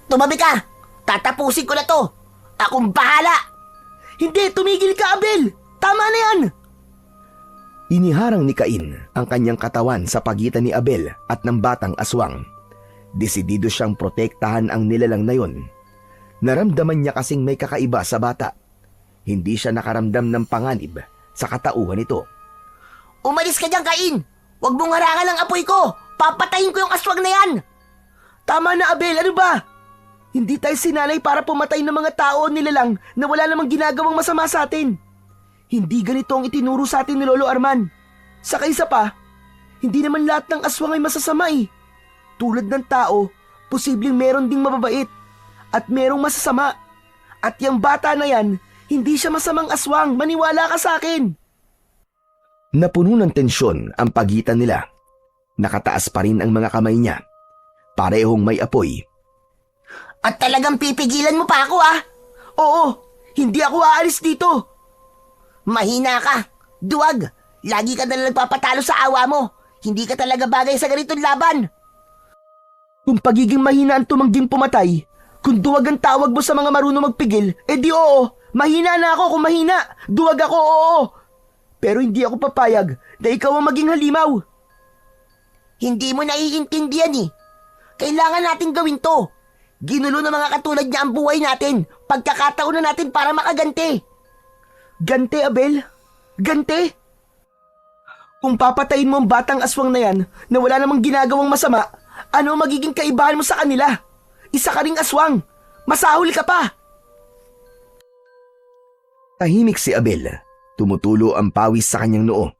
Tumabi ka! Tatapusin ko na to! Akong bahala! Hindi, tumigil ka, Abel! Tama na yan! Iniharang ni Cain ang kanyang katawan sa pagitan ni Abel at ng batang aswang. Desidido siyang protektahan ang nilalang na yon. Naramdaman niya kasing may kakaiba sa bata. Hindi siya nakaramdam ng panganib sa katauhan nito. Umalis ka dyan, Cain! Huwag mong harangan ang apoy ko! Papatayin ko yung aswang na yan! Tama na, Abel, ano ba? Hindi tayo sinalay para pumatay ng mga tao o nilalang na wala namang ginagawang masama sa atin. Hindi ganito ang itinuro sa atin ni Lolo Arman. Saka isa pa, hindi naman lahat ng aswang ay masasama eh. Tulad ng tao, posibleng meron ding mababait at merong masasama. At yung bata na yan, hindi siya masamang aswang. Maniwala ka sa akin. Napuno ng tensyon ang pagitan nila. Nakataas pa rin ang mga kamay niya. Parehong may apoy. At talagang pipigilan mo pa ako, ah. Oo, hindi ako aalis dito. Mahina ka. Duwag. Lagi ka na nagpapatalo sa awa mo. Hindi ka talaga bagay sa ganitong laban. Kung pagiging mahina ang tumangging pumatay, kung duwag ang tawag mo sa mga marunong magpigil, edi oo, mahina na ako kung mahina. Duwag ako, oo. Pero hindi ako papayag na ikaw ang maging halimaw. Hindi mo naiintindihan eh. Kailangan natin gawin to. Ginulo ng mga katulad niya ang buhay natin. Pagkakataon na natin para makaganti. Gante, Abel? Gante? Kung papatayin mo ang batang aswang na yan na wala namang ginagawang masama, ano ang magiging kaibahan mo sa kanila? Isa ka ring aswang. Masahol ka pa. Tahimik si Abel. Tumutulo ang pawis sa kanyang noo.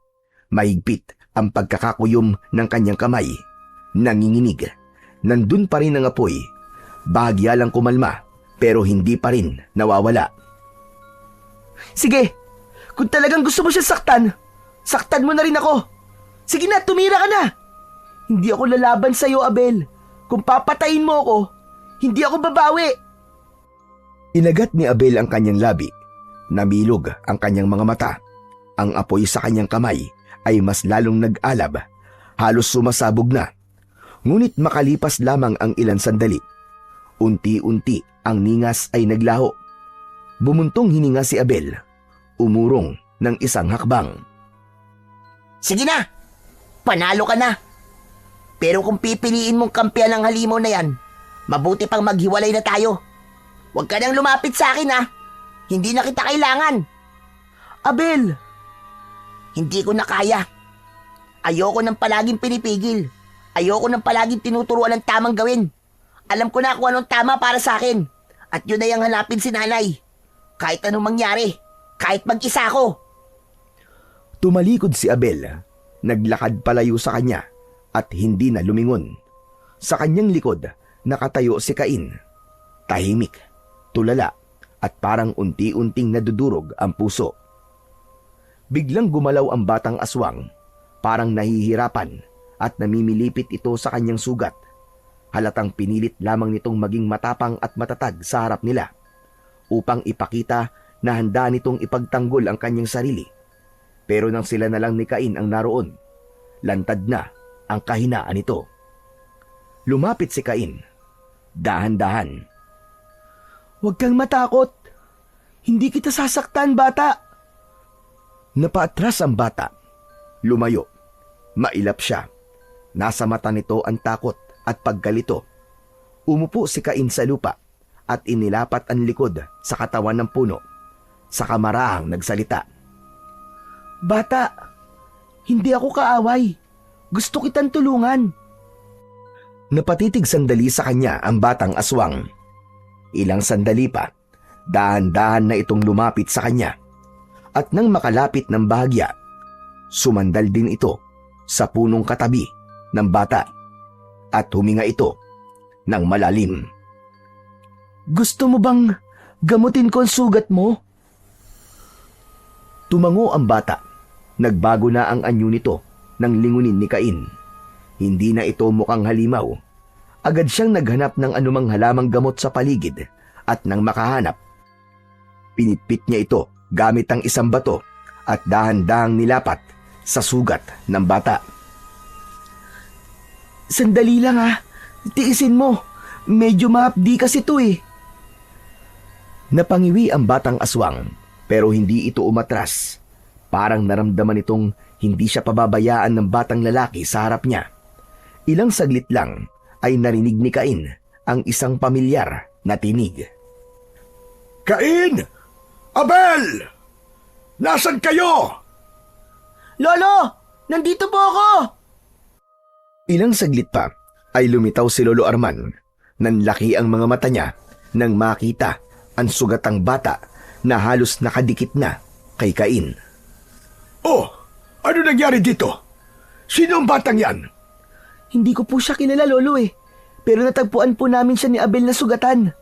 Mahigpit ang pagkakakuyom ng kanyang kamay. Nanginginig. Nandun pa rin ang apoy. Bahagya lang kumalma, pero hindi pa rin nawawala. Sige, kung talagang gusto mo siya saktan, saktan mo na rin ako. Sige na, tumira ka na. Hindi ako lalaban sa'yo, Abel. Kung papatayin mo ako, hindi ako babawi. Inagat ni Abel ang kanyang labi. Namilog ang kanyang mga mata. Ang apoy sa kanyang kamay ay mas lalong nag-alab. Halos sumasabog na. Ngunit makalipas lamang ang ilang sandali. Unti-unti ang ningas ay naglaho. Bumuntong hininga si Abel. Umurong ng isang hakbang. Sige na. Panalo ka na. Pero kung pipiliin mong kampiyan ng halimaw na yan, mabuti pang maghiwalay na tayo. Huwag ka nang lumapit sa akin, ha. Hindi na kita kailangan. Abel! Hindi ko na kaya. Ayoko nang palaging pinipigil. Ayoko nang palaging tinuturuan ng tamang gawin. Alam ko na kung anong tama para sa akin. At yun na yung hanapin si nanay. Kahit anong mangyari. Kahit mag-isa ako. Tumalikod si Abel. Naglakad palayo sa kanya at hindi na lumingon. Sa kanyang likod, nakatayo si Cain. Tahimik, tulala, at parang unti-unting nadudurog ang puso. Biglang gumalaw ang batang aswang. Parang nahihirapan at namimilipit ito sa kanyang sugat. Halatang pinilit lamang nitong maging matapang at matatag sa harap nila upang ipakita na handa nitong ipagtanggol ang kanyang sarili. Pero nang sila na lang ni Cain ang naroon, lantad na ang kahinaan nito. Lumapit si Cain. Dahan-dahan. Huwag kang matakot. Hindi kita sasaktan, bata. Napaatras ang bata. Lumayo. Mailap siya. Nasa mata nito ang takot at pagkalito. Umupo si Cain sa lupa at inilapat ang likod sa katawan ng puno. Sa kamarahang nagsalita. Bata, hindi ako kaaway. Gusto kitang tulungan. Napatitig sandali sa kanya ang batang aswang. Ilang sandali pa, dahan-dahan na itong lumapit sa kanya. At nang makalapit ng bahagya, sumandal din ito sa punong katabi ng bata at huminga ito ng malalim. Gusto mo bang gamutin ko ang sugat mo? Tumango ang bata. Nagbago na ang anyo nito nang lingunin ni Cain. Hindi na ito mukhang halimaw. Agad siyang naghanap ng anumang halamang gamot sa paligid at nang makahanap, pinitpit niya ito gamit ang isang bato at dahan-dahang nilapat sa sugat ng bata. Sandali lang ha. Tiisin mo. Medyo mahapdi kasi ito eh. Napangiwi ang batang aswang pero hindi ito umatras. Parang naramdaman itong hindi siya pababayaan ng batang lalaki sa harap niya. Ilang saglit lang ay narinig ni Cain ang isang pamilyar na tinig. Cain! Abel! Nasaan kayo? Lolo! Nandito po ako! Ilang saglit pa ay lumitaw si Lolo Arman. Nanlaki ang mga mata niya nang makita ang sugatang bata na halos nakadikit na kay Cain. Oh, ano nangyari dito? Sino ang batang yan? Hindi ko po siya kilala, Lolo eh. Pero natagpuan po namin siya ni Abel na sugatan.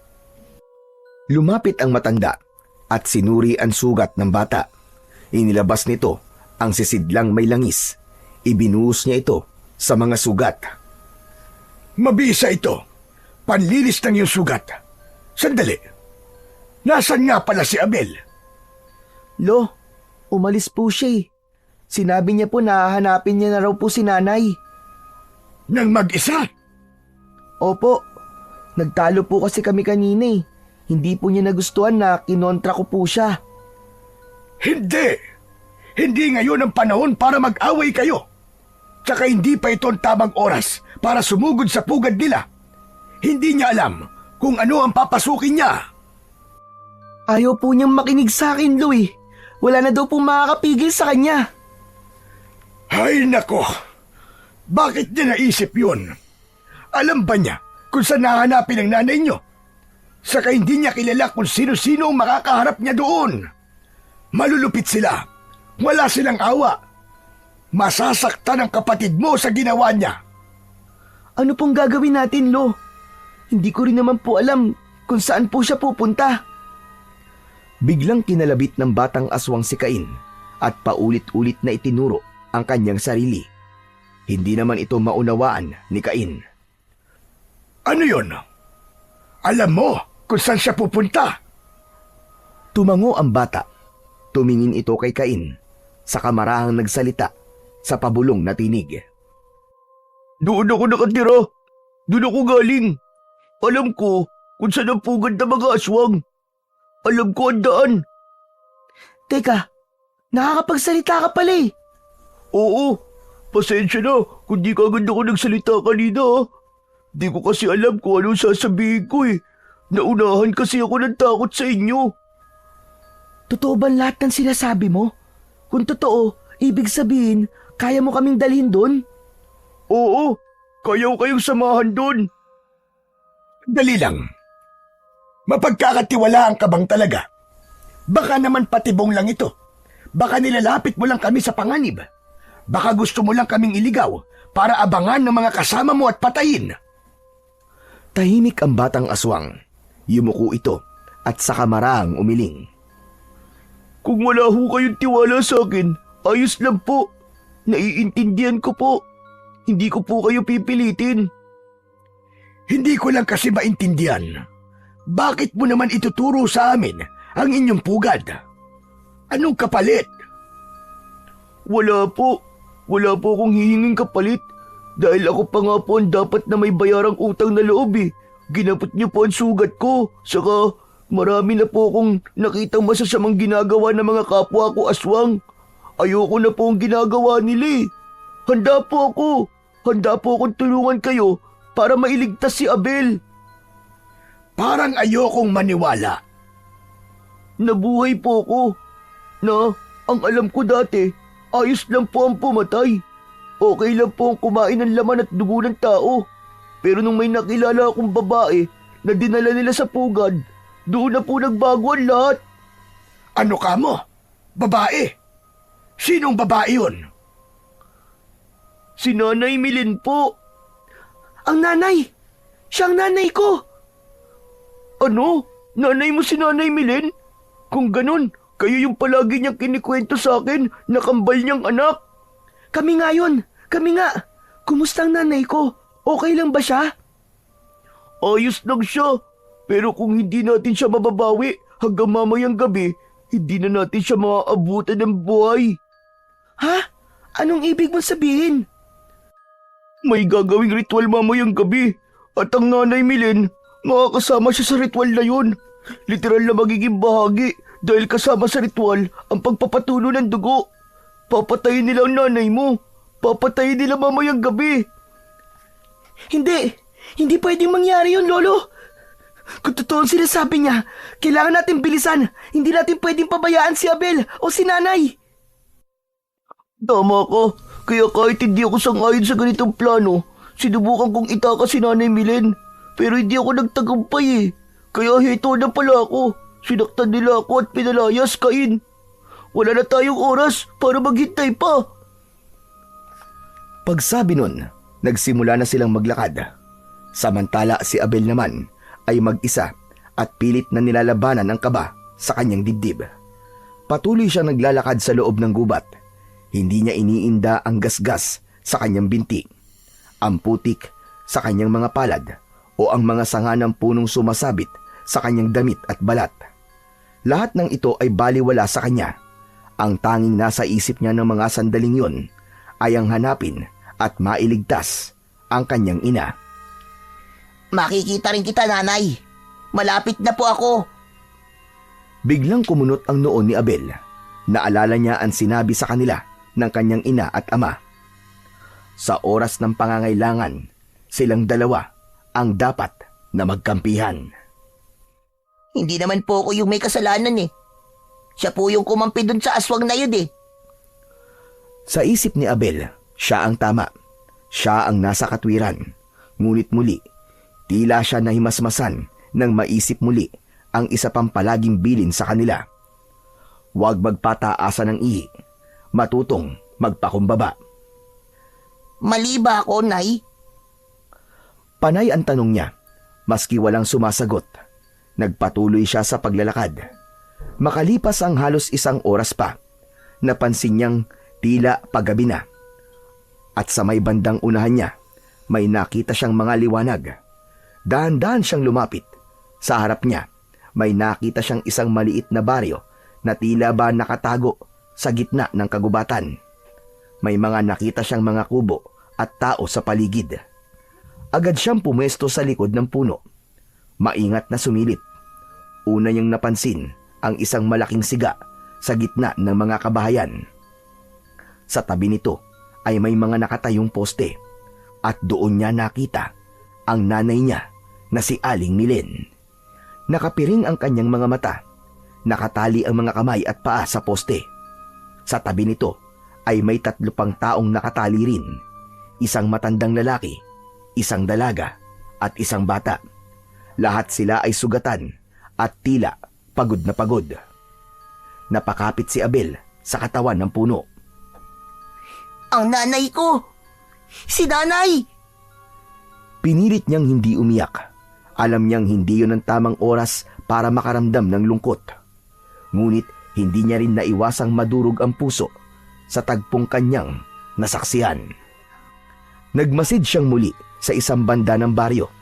Lumapit ang matanda at sinuri ang sugat ng bata. Inilabas nito ang sisidlang may langis. Ibinuhos niya ito sa mga sugat. Mabisa ito. Panlinis ng iyong sugat. Sandali. Nasaan nga pala si Abel? Lo, umalis po siya eh. Sinabi niya po na hahanapin niya na raw po si nanay. Nang mag-isa? Opo, nagtalo po kasi kami kanina eh. Hindi po niya nagustuhan na kinontra ko po siya. Hindi! Hindi ngayon ang panahon para mag-away kayo. Tsaka hindi pa ito ang tamang oras para sumugod sa pugad nila. Hindi niya alam kung ano ang papasukin niya. Ayaw po niyang makinig sa akin, Lo eh. Wala na daw po makakapigil sa kanya. Ay nako! Bakit niya naisip yun? Alam ba niya kung saan nahanapin ang nanay niyo? Saka hindi niya kilala kung sino-sino ang makakaharap niya doon. Malulupit sila. Wala silang awa. Masasaktan ang kapatid mo sa ginawa niya. Ano pong gagawin natin, Lo? Hindi ko rin naman po alam kung saan po siya pupunta. Biglang kinalabit ng batang aswang si Cain at paulit-ulit na itinuro ang kanyang sarili. Hindi naman ito maunawaan ni Cain. Ano yun? Alam mo kung saan siya pupunta? Tumango ang bata. Tumingin ito kay Cain. Sa kamarahang nagsalita sa pabulong na tinig. Doon ako nakatira. Doon ako galing. Alam ko kung saan ang pugad ng mga aswang. Alam ko ang daan. Teka, nakakapagsalita ka pala eh. Oo, pasensya na kung di ka agad ako nagsalita kanina ha. Di ko kasi alam kung anong sasabihin ko eh. Naunahan kasi ako ng takot sa inyo. Totoo ba lahat ng sinasabi mo? Kung totoo, ibig sabihin, kaya mo kaming dalhin doon? Oo, kaya ko kayong samahan doon. Dali lang. Mapagkakatiwalaan ka bang talaga? Baka naman patibong lang ito. Baka nilalapit mo lang kami sa panganib. Baka gusto mo lang kaming iligaw para abangan ng mga kasama mo at patayin. Tahimik ang batang aswang. Yumuko ito at sa kamarahang umiling. Kung wala ho kayong tiwala sa akin, ayos lang po. Naiintindihan ko po. Hindi ko po kayo pipilitin. Hindi ko lang kasi maintindihan. Bakit mo naman ituturo sa amin ang inyong pugad? Anong kapalit? Wala po. Wala po akong hihinging kapalit. Dahil ako pa nga po ang dapat na may bayarang utang na loob eh. Ginapot niyo po ang sugat ko. Saka marami na po akong nakitang masasamang ginagawa ng mga kapwa ko aswang. Ayoko na po ang ginagawa nila eh. Handa po ako. Handa po akong tulungan kayo para mailigtas si Abel. Parang ayokong maniwala. Nabuhay po ako. Na, ang alam ko dati, ayos lang po ang pumatay. Okay lang po ang kumain ng laman at dugo ng tao. Pero nung may nakilala akong babae na dinala nila sa pugad, doon na po nagbago ang lahat. Ano ka mo? Babae? Sinong babae yun? Si Nanay Milin po. Ang nanay! Siyang nanay ko! Ano? Nanay mo si Nanay Milin? Kung ganun, kayo yung palagi niyang kinikwento sa akin na kambal niyang anak. Kami nga yun! Kami nga! Kumusta ang nanay ko? Okay lang ba siya? Ayos lang siya. Pero kung hindi natin siya mababawi hanggang mamayang gabi, hindi na natin siya maaabutan ng buhay. Ha? Anong ibig mong sabihin? May gagawing ritual mamayang gabi at ang Nanay Milin, makakasama siya sa ritual na yun. Literal na magiging bahagi dahil kasama sa ritual ang pagpapatulo ng dugo. Papatayin nila ang nanay mo. Papatayin nila mamayang gabi. Hindi! Hindi pwedeng mangyari yun, Lolo! Kung totoo ang sinasabi niya, kailangan natin bilisan. Hindi natin pwedeng pabayaan si Abel o si Nanay. Tama ka. Kaya kahit hindi ako sang-ayon sa ganitong plano, sinubukan kong itaka si Nanay Milin. Pero hindi ako nagtagumpay eh. Kaya heto na pala ako. Sinaktan nila ako at pinalayas, Cain. Wala na tayong oras para maghintay pa. Pagsabi nun, nagsimula na silang maglakad. Samantala si Abel naman ay mag-isa at pilit na nilalabanan ang kaba sa kanyang dibdib. Patuloy siyang naglalakad sa loob ng gubat. Hindi niya iniinda ang gasgas sa kanyang binti, ang putik sa kanyang mga palad o ang mga sanga ng punong sumasabit sa kanyang damit at balat. Lahat ng ito ay baliwala sa kanya. Ang tanging nasa isip niya ng mga sandaling yun ay ang hanapin at mailigtas ang kanyang ina. Makikita rin kita, nanay. Malapit na po ako. Biglang kumunot ang noon ni Abel. Naalala niya ang sinabi sa kanila ng kanyang ina at ama. Sa oras ng pangangailangan, silang dalawa ang dapat na magkampihan. Hindi naman po ako yung may kasalanan eh. Siya po yung kumampi dun sa aswang na yun eh. Sa isip ni Abel, siya ang tama. Siya ang nasa katwiran. Ngunit muli, tila siya nahimasmasan nang maisip muli ang isa pang palaging bilin sa kanila. Huwag magpataasa ng ihi. Matutong magpakumbaba. Mali ba ako, nay? Panay ang tanong niya, maski walang sumasagot. Nagpatuloy siya sa paglalakad. Makalipas ang halos 1 oras pa, napansin niyang tila paggabi na. At sa may bandang unahan niya, may nakita siyang mga liwanag. Dahan-dahan siyang lumapit. Sa harap niya, may nakita siyang isang maliit na baryo na tila ba nakatago sa gitna ng kagubatan. May mga nakita siyang mga kubo at tao sa paligid. Agad siyang pumwesto sa likod ng puno. Maingat na sumilip. Una niyang napansin ang isang malaking siga sa gitna ng mga kabahayan. Sa tabi nito ay may mga nakatayong poste at doon niya nakita ang nanay niya na si Aling Milen. Nakapiring ang kanyang mga mata. Nakatali ang mga kamay at paa sa poste. Sa tabi nito ay may 3 pang taong nakatali rin. Isang matandang lalaki, isang dalaga at isang bata. Lahat sila ay sugatan at tila pagod na pagod. Napakapit si Abel sa katawan ng puno. Ang nanay ko! Si nanay! Pinilit niyang hindi umiyak. Alam niyang hindi yun ang tamang oras para makaramdam ng lungkot. Ngunit hindi niya rin naiwasang madurog ang puso sa tagpong kanyang nasaksihan. Nagmasid siyang muli sa isang banda ng baryo.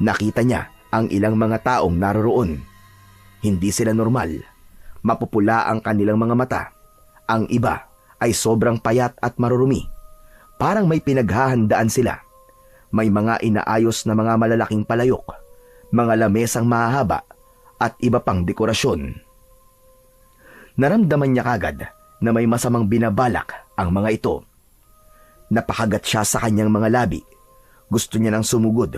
Nakita niya ang ilang mga taong naroroon. Hindi sila normal. Mapupula ang kanilang mga mata. Ang iba ay sobrang payat at marurumi. Parang may pinaghahandaan sila. May mga inaayos na mga malalaking palayok, mga lamesang mahahaba at iba pang dekorasyon. Naramdaman niya kagad na may masamang binabalak ang mga ito. Napakagat siya sa kanyang mga labi. Gusto niya nang sumugod.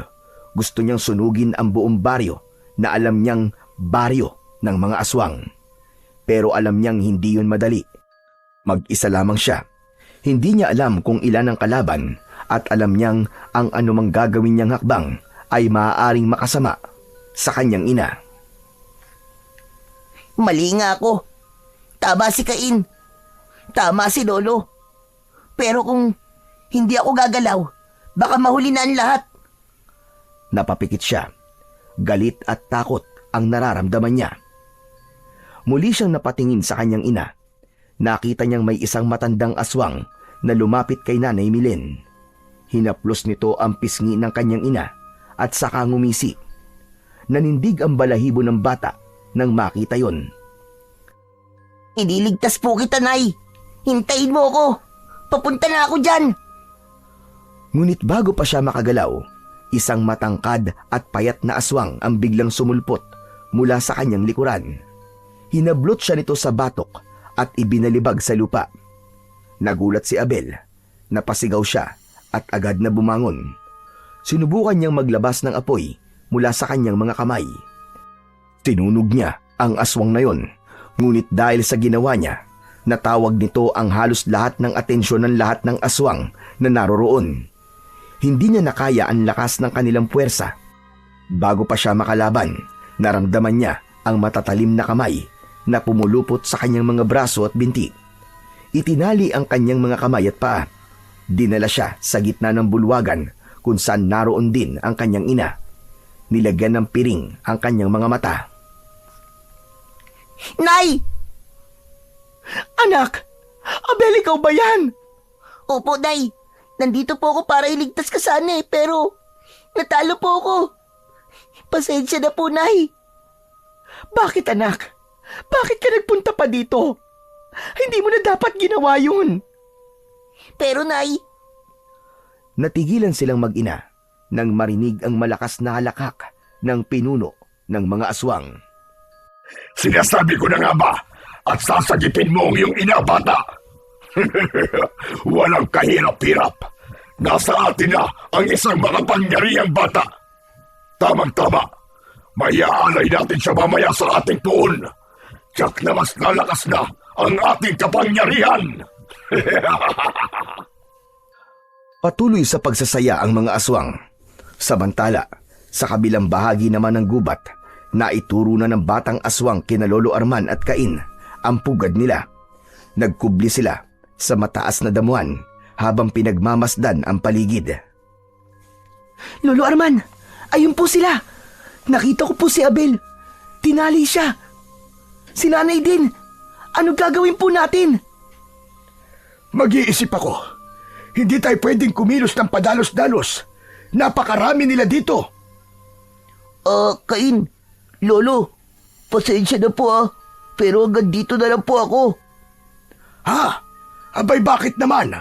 Gusto niyang sunugin ang buong baryo na alam niyang baryo ng mga aswang. Pero alam niyang hindi yun madali. Mag-isa lamang siya. Hindi niya alam kung ilan ang kalaban at alam niyang ang anumang gagawin niyang hakbang ay maaaring makasama sa kanyang ina. Mali nga ako. Tama si Cain. Tama si Lolo. Pero kung hindi ako gagalaw, baka mahuli na ang lahat. Napapikit siya. Galit at takot ang nararamdaman niya. Muli siyang napatingin sa kanyang ina. Nakita niyang may isang matandang aswang na lumapit kay Nanay Milen. Hinaplos nito ang pisngi ng kanyang ina at saka ngumisi. Nanindig ang balahibo ng bata nang makita yon. Iniligtas po kita, Nay. Hintayin mo ako. Papunta na ako dyan. Ngunit bago pa siya makagalaw, isang matangkad at payat na aswang ang biglang sumulpot mula sa kanyang likuran. Hinablot siya nito sa batok at ibinalibag sa lupa. Nagulat si Abel. Napasigaw siya at agad na bumangon. Sinubukan niyang maglabas ng apoy mula sa kanyang mga kamay. Tinunog niya ang aswang na yon. Ngunit dahil sa ginawa niya, natawag nito ang halos lahat ng atensyon ng lahat ng aswang na naroroon. Hindi niya nakaya ang lakas ng kanilang puwersa. Bago pa siya makalaban, naramdaman niya ang matatalim na kamay na pumulupot sa kanyang mga braso at binti. Itinali ang kanyang mga kamay at paa. Dinala siya sa gitna ng bulwagan kung saan naroon din ang kanyang ina. Nilagyan ng piring ang kanyang mga mata. Nay! Anak! Abel, ikaw ba yan? Opo, Nay. Nandito po ako para iligtas ka sana pero natalo po ako. Pasensya na po, Nay. Bakit, anak? Bakit ka nagpunta pa dito? Hindi mo na dapat ginawa yun. Pero, Nay, Natigilan silang mag-ina nang marinig ang malakas na halakak ng pinuno ng mga aswang. Sinasabi ko na nga ba at sasagitin mo ang iyong ina, bata? Walang kahirap-hirap. Nasa atin na ang isang makapangyarihang bata. Tamang-tama. Maiaalay natin siya mamaya sa ating tuon. Tiyak na mas lalakas na ang ating kapangyarihan. Patuloy sa pagsasaya ang mga aswang. Samantala, sa kabilang bahagi naman ng gubat, naituro na ng batang aswang kina Lolo Arman at Cain ang pugad nila. Nagkubli sila sa mataas na damuhan habang pinagmamasdan ang paligid. Lolo Arman, ayun po sila. Nakita ko po si Abel. Tinali siya. Si nanay din. Ano gagawin po natin? Mag-iisip ako. Hindi tayo pwedeng kumilos ng padalos-dalos. Napakarami nila dito. Cain, Lolo, pasensya na po pero hanggang dito na lang po ako. Ha? Abay, bakit naman?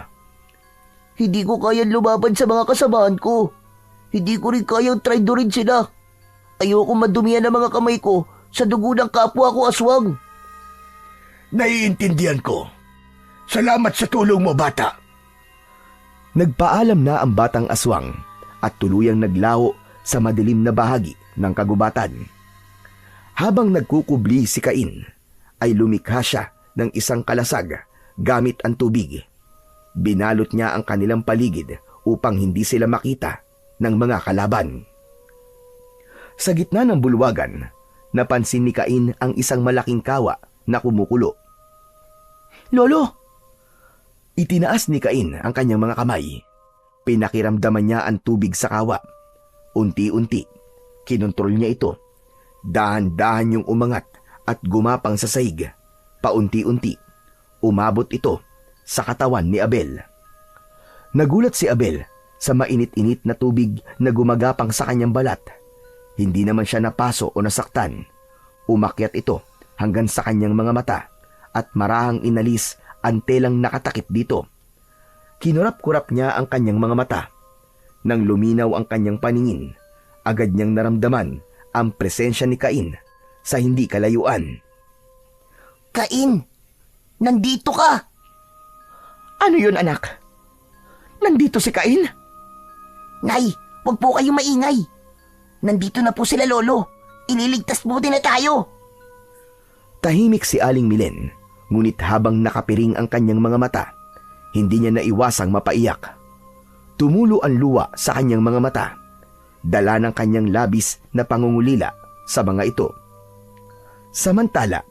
Hindi ko kayang lumaban sa mga kasamahan ko. Hindi ko rin kayang traidorin sila. Ayoko madumihan ang mga kamay ko sa dugo ng kapwa ko aswang. Naiintindihan ko. Salamat sa tulong mo, bata. Nagpaalam na ang batang aswang at tuluyang naglaho sa madilim na bahagi ng kagubatan. Habang nagkukubli si Cain, ay lumikha siya ng isang kalasag gamit ang tubig. Binalot niya ang kanilang paligid upang hindi sila makita ng mga kalaban. Sa gitna ng bulwagan, napansin ni Cain ang isang malaking kawa na kumukulo. Lolo, Itinaas ni Cain ang kanyang mga kamay. Pinakiramdaman niya ang tubig sa kawa. Unti-unti, kinontrol niya ito. Dahan-dahan yung umangat at gumapang sa sahig. Paunti-unti, umabot ito sa katawan ni Abel. Nagulat si Abel sa mainit-init na tubig na gumagapang sa kanyang balat. Hindi naman siya napaso o nasaktan. Umakyat ito hanggang sa kanyang mga mata at marahang inalis ang telang nakatakip dito. Kinurap-kurap niya ang kanyang mga mata. Nang luminaw ang kanyang paningin, agad niyang naramdaman ang presensya ni Cain sa hindi kalayuan. Cain, nandito ka! ano yun, anak? Nandito si Cain? Nay, wag po kayong maingay. Nandito na po sila, Lolo. Ililigtas mo din na tayo. Tahimik si Aling Milen, ngunit habang nakapiring ang kanyang mga mata, hindi niya naiwasang mapaiyak. Tumulo ang luwa sa kanyang mga mata, dala ng kanyang labis na pangungulila sa mga ito. Samantala,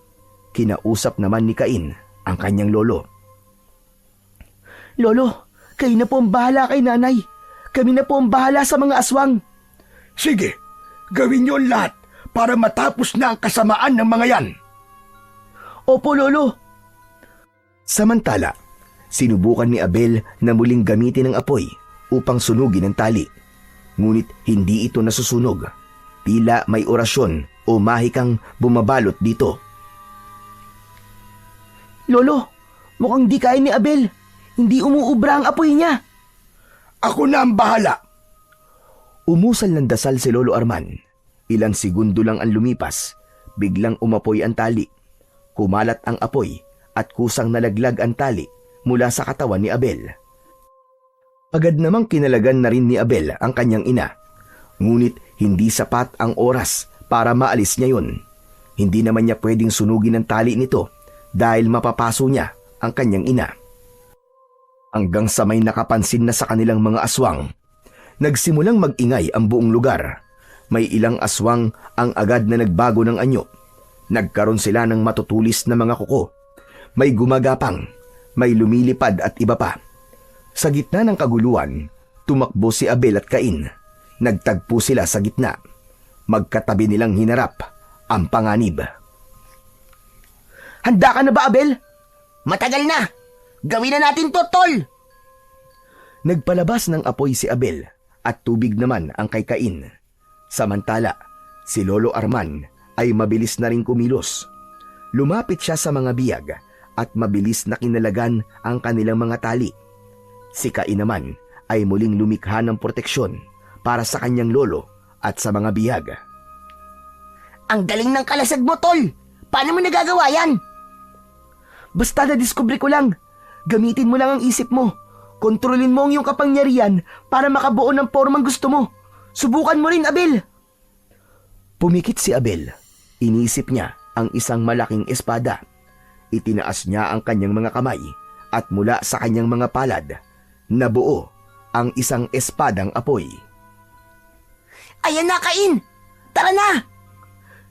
kinausap naman ni Cain ang kanyang lolo. Lolo, kayo na po ang bahala kay nanay. Kami na po ang bahala sa mga aswang. Sige, gawin niyo ang lahat para matapos na ang kasamaan ng mga yan. Opo, Lolo. Samantala, sinubukan ni Abel na muling gamitin ang apoy upang sunugin ang tali. Ngunit hindi ito nasusunog. Tila may orasyon o mahikang bumabalot dito. Lolo, mukhang di kaya ni Abel. Hindi umuubra ang apoy niya. Ako na ang bahala. Umusal ng dasal si Lolo Arman. Ilang segundo lang ang lumipas, biglang umapoy ang tali. Kumalat ang apoy at kusang nalaglag ang tali mula sa katawan ni Abel. Agad namang kinalagan na rin ni Abel ang kanyang ina. Ngunit hindi sapat ang oras para maalis niya yun. Hindi naman niya pwedeng sunugin ang tali nito dahil mapapaso niya ang kanyang ina. Hanggang sa may nakapansin na sa kanilang mga aswang, nagsimulang mag-ingay ang buong lugar. May ilang aswang ang agad na nagbago ng anyo. Nagkaroon sila ng matutulis na mga kuko. May gumagapang, may lumilipad at iba pa. Sa gitna ng kaguluhan, tumakbo si Abel at Cain. Nagtagpo sila sa gitna. Magkatabi nilang hinarap ang panganib. Handa ka na ba, Abel? Matagal na! Gawin na natin to, tol! Nagpalabas ng apoy si Abel at tubig naman ang kay Cain. Samantala, si Lolo Arman ay mabilis na ring kumilos. Lumapit siya sa mga biyag at mabilis na kinalagan ang kanilang mga tali. Si Cain naman ay muling lumikha ng proteksyon para sa kanyang lolo at sa mga biyag. Ang galing ng kalasag mo, tol! Paano mo nagagawa yan? Basta na-discover ko lang. Gamitin mo lang ang isip mo. Kontrolin mo ang iyong kapangyarihan para makabuo ng formang gusto mo. Subukan mo rin, Abel. Pumikit si Abel. Inisip niya ang isang malaking espada. Itinaas niya ang kanyang mga kamay at mula sa kanyang mga palad, nabuo ang isang espadang apoy. Ayan na, Cain! Tara na!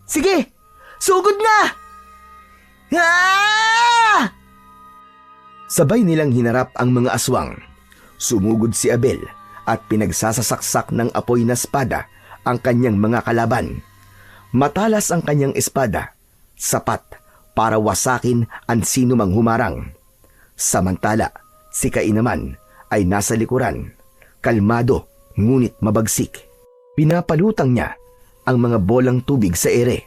Sige, sugod na! Ah! Sabay nilang hinarap ang mga aswang. Sumugod si Abel at pinagsasasaksak ng apoy na espada ang kanyang mga kalaban. Matalas ang kanyang espada, sapat para wasakin ang sino mang humarang. Samantala, si Cain naman ay nasa likuran, kalmado ngunit mabagsik. Pinapalutang niya ang mga bolang tubig sa ere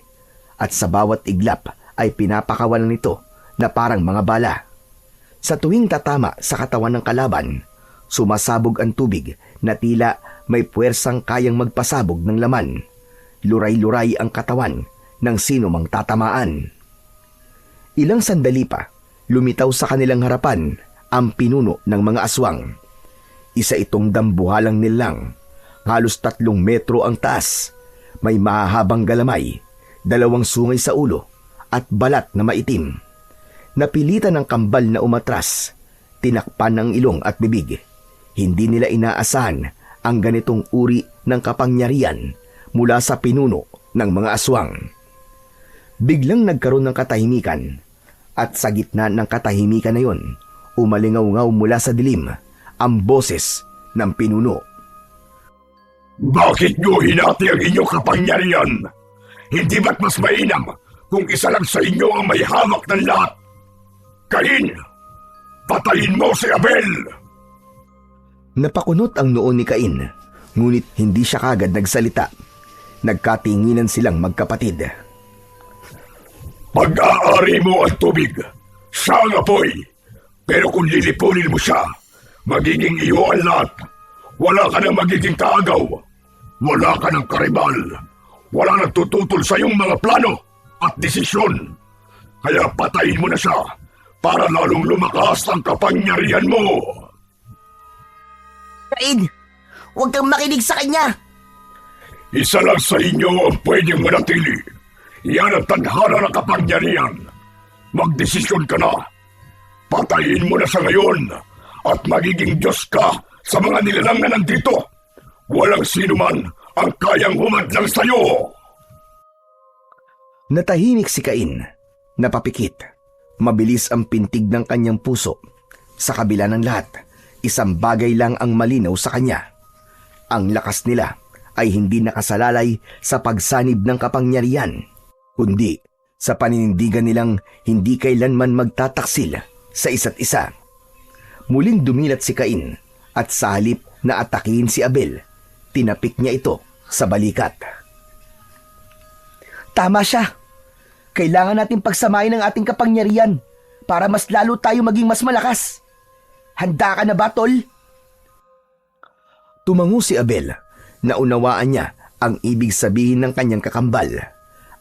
at sa bawat iglap ay pinapakawalan nito na parang mga bala. Sa tuwing tatama sa katawan ng kalaban, sumasabog ang tubig na tila may puwersang kayang magpasabog ng laman. Luray-luray ang katawan ng sino mang tatamaan. Ilang sandali pa, lumitaw sa kanilang harapan ang pinuno ng mga aswang. Isa itong dambuhalang nilang, halos 3 metro ang taas, may mahahabang galamay, 2 sungay sa ulo at balat na maitim. Napilitan ng kambal na umatras, tinakpan ang ilong at bibig. Hindi nila inaasahan ang ganitong uri ng kapangyarihan mula sa pinuno ng mga aswang. Biglang nagkaroon ng katahimikan at sa gitna ng katahimikan na yon, umalingaw-ngaw mula sa dilim ang boses ng pinuno. Bakit nyo hinati ang inyong kapangyarihan? Hindi ba't mas mainam kung isa lang sa inyo ang may hawak ng lahat? Cain, patayin mo si Abel! Napakunot ang noo ni Cain, ngunit hindi siya kagad nagsalita. Nagkatinginan silang magkapatid. Pag-aari mo ang tubig, siya ang apoy. Pero kung lilipunin mo siya, magiging iyo ang lahat. Wala ka nang magiging kaagaw. Wala ka ng karibal. Wala nang tututol sa iyong mga plano at desisyon. Kaya patayin mo na siya para lalong lumakas ang kapangyarihan mo. Cain, huwag kang makinig sa kanya! Isa lang sa inyo ang pwedeng manatili. Yan ang tadhana ng kapangyarihan. Magdesisyon ka na. Patayin mo na siya ngayon at magiging Diyos ka sa mga nilalang na nandito. Walang sino man ang kayang humadlang sa iyo. Natahimik si Cain, napapikit. Mabilis ang pintig ng kanyang puso. Sa kabila ng lahat, isang bagay lang ang malinaw sa kanya. Ang lakas nila ay hindi nakasalalay sa pagsanib ng kapangyarihan, kundi sa paninindigan nilang hindi kailanman magtataksil sa isa't isa. Muling dumilat si Cain at sa halip na atakihin si Abel, tinapik niya ito sa balikat. Tama siya. Kailangan natin pagsamahin ang ating kapangyarihan para mas lalo tayo maging mas malakas. Handa ka na ba, tol? Tumango si Abel. Naunawaan niya ang ibig sabihin ng kanyang kakambal.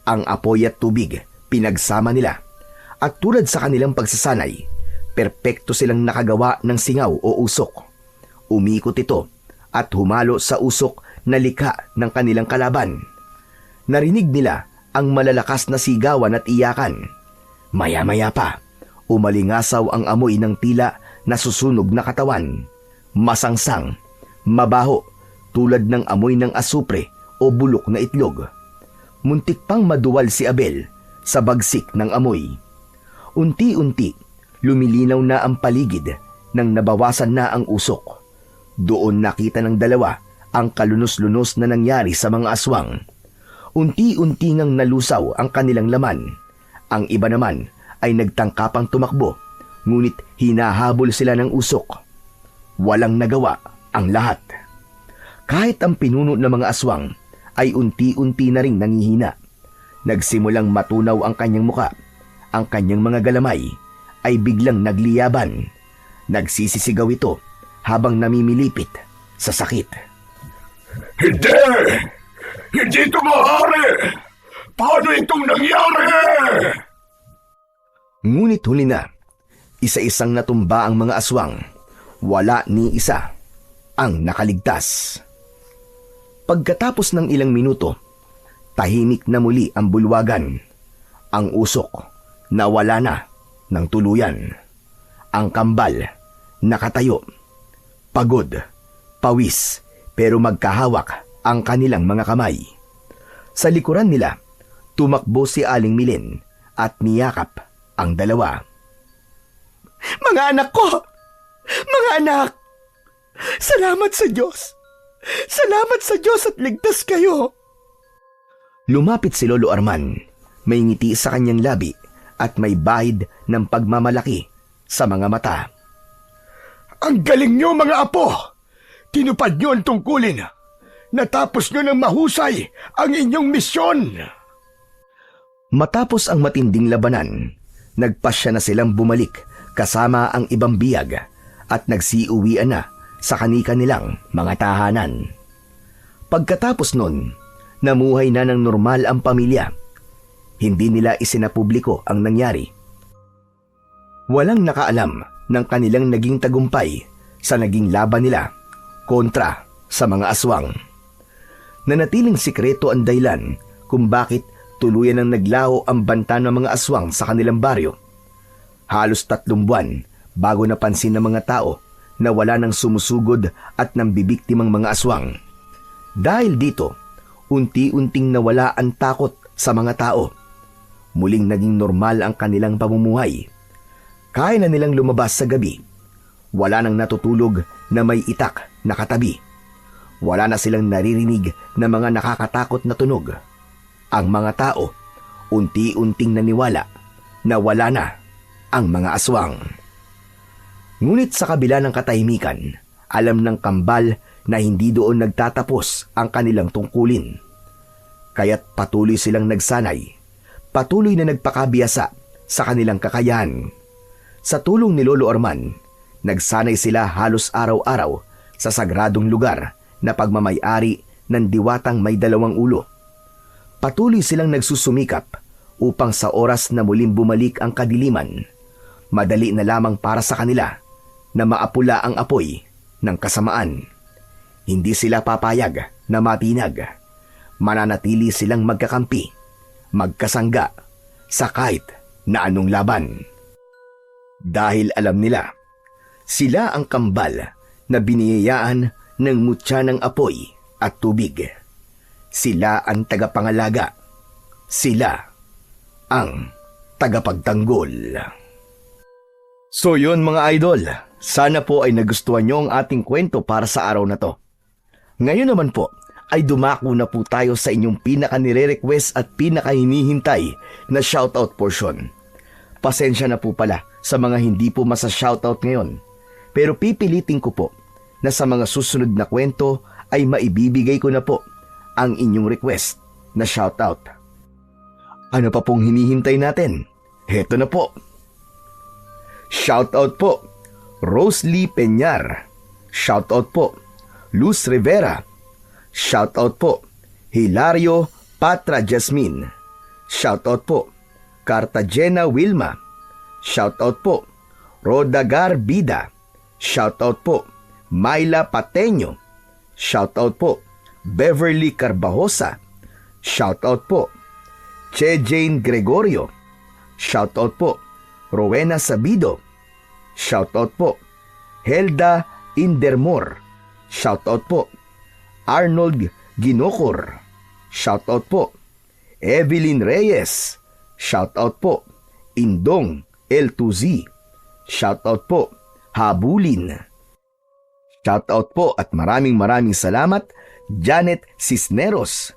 Ang apoy at tubig, pinagsama nila. At tulad sa kanilang pagsasanay, perpekto silang nakagawa ng singaw o usok. Umikot ito at humalo sa usok na likha ng kanilang kalaban. Narinig nila ang malalakas na sigawan at iyakan. Maya-maya pa, umalingasaw ang amoy ng tila na susunog na katawan. Masangsang, mabaho, tulad ng amoy ng asupre o bulok na itlog. Muntik pang maduwal si Abel sa bagsik ng amoy. Unti-unti, lumilinaw na ang paligid nang nabawasan na ang usok. Doon nakita ng dalawa ang kalunos-lunos na nangyari sa mga aswang. Unti-unti ngang nalusaw ang kanilang laman. Ang iba naman ay nagtangkapang tumakbo, ngunit hinahabol sila ng usok. Walang nagawa ang lahat. Kahit ang pinuno ng mga aswang ay unti-unti na ring nangihina. Nagsimulang matunaw ang kanyang muka. Ang kanyang mga galamay ay biglang nagliyaban. Nagsisisigaw ito habang namimilipit sa sakit. Hindi! Hindi ito maaari! Paano itong nangyari? Ngunit huli na, isa-isang natumba ang mga aswang. Wala ni isa ang nakaligtas. Pagkatapos ng ilang minuto, tahimik na muli ang bulwagan. Ang usok nawala na ng tuluyan. Ang kambal nakatayo. Pagod, pawis, pero magkahawak ang kanilang mga kamay. Sa likuran nila, tumakbo si Aling Milen at niyakap ang dalawa. Mga anak ko! Mga anak! Salamat sa Diyos! Salamat sa Diyos at ligtas kayo! Lumapit si Lolo Arman. May ngiti sa kanyang labi at may bahid ng pagmamalaki sa mga mata. Ang galing nyo, mga apo! Tinupad nyo ang tungkulin. Natapos nyo ng mahusay ang inyong misyon. Matapos ang matinding labanan, nagpasya na silang bumalik kasama ang ibang biyag at nagsiuwian na sa kani-kanilang mga tahanan. Pagkatapos nun, namuhay na ng normal ang pamilya. Hindi nila isinapubliko ang nangyari. Walang nakaalam ng kanilang naging tagumpay sa naging laban nila kontra sa mga aswang. Nanatiling sikreto ang dahilan kung bakit tuluyan ang naglaho ang banta ng mga aswang sa kanilang baryo. Halos 3 buwan bago napansin ng mga tao na wala nang sumusugod at nambibiktimang mga aswang. Dahil dito, unti-unting nawala ang takot sa mga tao. Muling naging normal ang kanilang pamumuhay. Kaya na nilang lumabas sa gabi. Wala nang natutulog na may itak na katabi. Wala na silang naririnig na mga nakakatakot na tunog. Ang mga tao, unti-unting naniwala na wala na ang mga aswang. Ngunit sa kabila ng katahimikan, alam ng kambal na hindi doon nagtatapos ang kanilang tungkulin. Kaya't patuloy silang nagsanay, patuloy na nagpakabiyasa sa kanilang kakayahan. Sa tulong ni Lolo Arman, nagsanay sila halos araw-araw sa sagradong lugar na pagmamayari ng diwatang may 2 ulo. Patuloy silang nagsusumikap upang sa oras na muling bumalik ang kadiliman, madali na lamang para sa kanila na maapula ang apoy ng kasamaan. Hindi sila papayag na matinag. Mananatili silang magkakampi, magkasangga sa kahit na anong laban. Dahil alam nila, sila ang kambal na biniyayaan ng mutya ng apoy at tubig. Sila ang tagapangalaga. Sila ang tagapagtanggol. So yun mga idol, sana po ay nagustuhan nyo ang ating kwento para sa araw na to. Ngayon naman po, ay dumako na po tayo sa inyong pinaka-nire-request at pinaka-hinihintay na shoutout portion. Pasensya na po pala sa mga hindi po masa-shoutout ngayon. Pero pipilitin ko po na sa mga susunod na kwento ay maibibigay ko na po ang inyong request na shoutout. Ano pa pong hinihintay natin? Heto na po. Shoutout po, Rosely Peñar. Shoutout po, Luz Rivera. Shoutout po, Hilario Patra Jasmine. Shoutout po, Cartagena Wilma. Shoutout po, Rodagar Bida. Shoutout po, Myla Pateño. Shoutout po, Beverly Carbajosa. Shoutout po, Che Jane Gregorio. Shoutout po, Rowena Sabido. Shoutout po, Helda Indermor. Shoutout po, Arnold Ginocor. Shoutout po, Evelyn Reyes. Shoutout po, Indong L2Z. Shoutout po, Habulin. Shoutout po at maraming salamat, Janet Cisneros.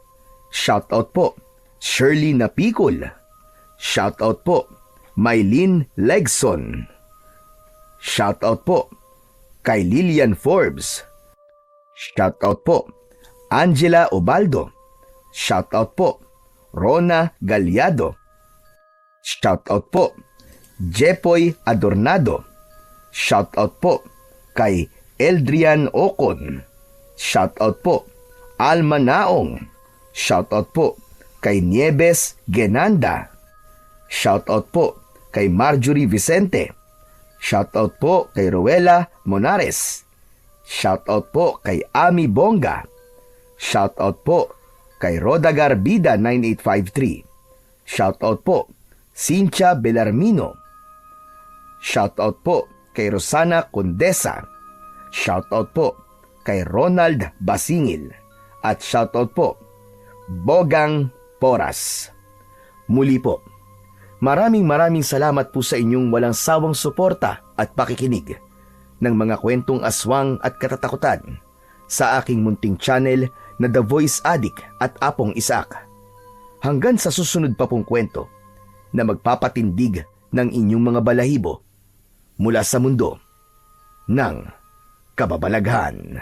Shoutout po, Shirley Napicol. Shoutout po, Mylene Legson. Shoutout po, kay Lilian Forbes. Shoutout po, Angela Obaldo. Shoutout po, Rona Galyado. Shoutout po, Jepoy Adornado. Shoutout po, kay Eldrian Ocon. Shoutout po, Alma Naong. Shoutout po, kay Nieves Genanda. Shoutout po, kay Marjorie Vicente. Shoutout po, kay Rowela Monares. Shoutout po, kay Ami Bonga. Shoutout po, kay Roda Garbida 9853. Shoutout po, Cynthia Belarmino. Shoutout po, kay Rosana Condesa. Shoutout po, kay Ronald Basingil. At shoutout po, Bogang Poras. Muli po, maraming salamat po sa inyong walang sawang suporta at pakikinig ng mga kwentong aswang at katatakutan sa aking munting channel na The Voice Addict at Apong Isaac. Hanggang sa susunod pa pong kwento na magpapatindig ng inyong mga balahibo mula sa mundo ng kababalaghan.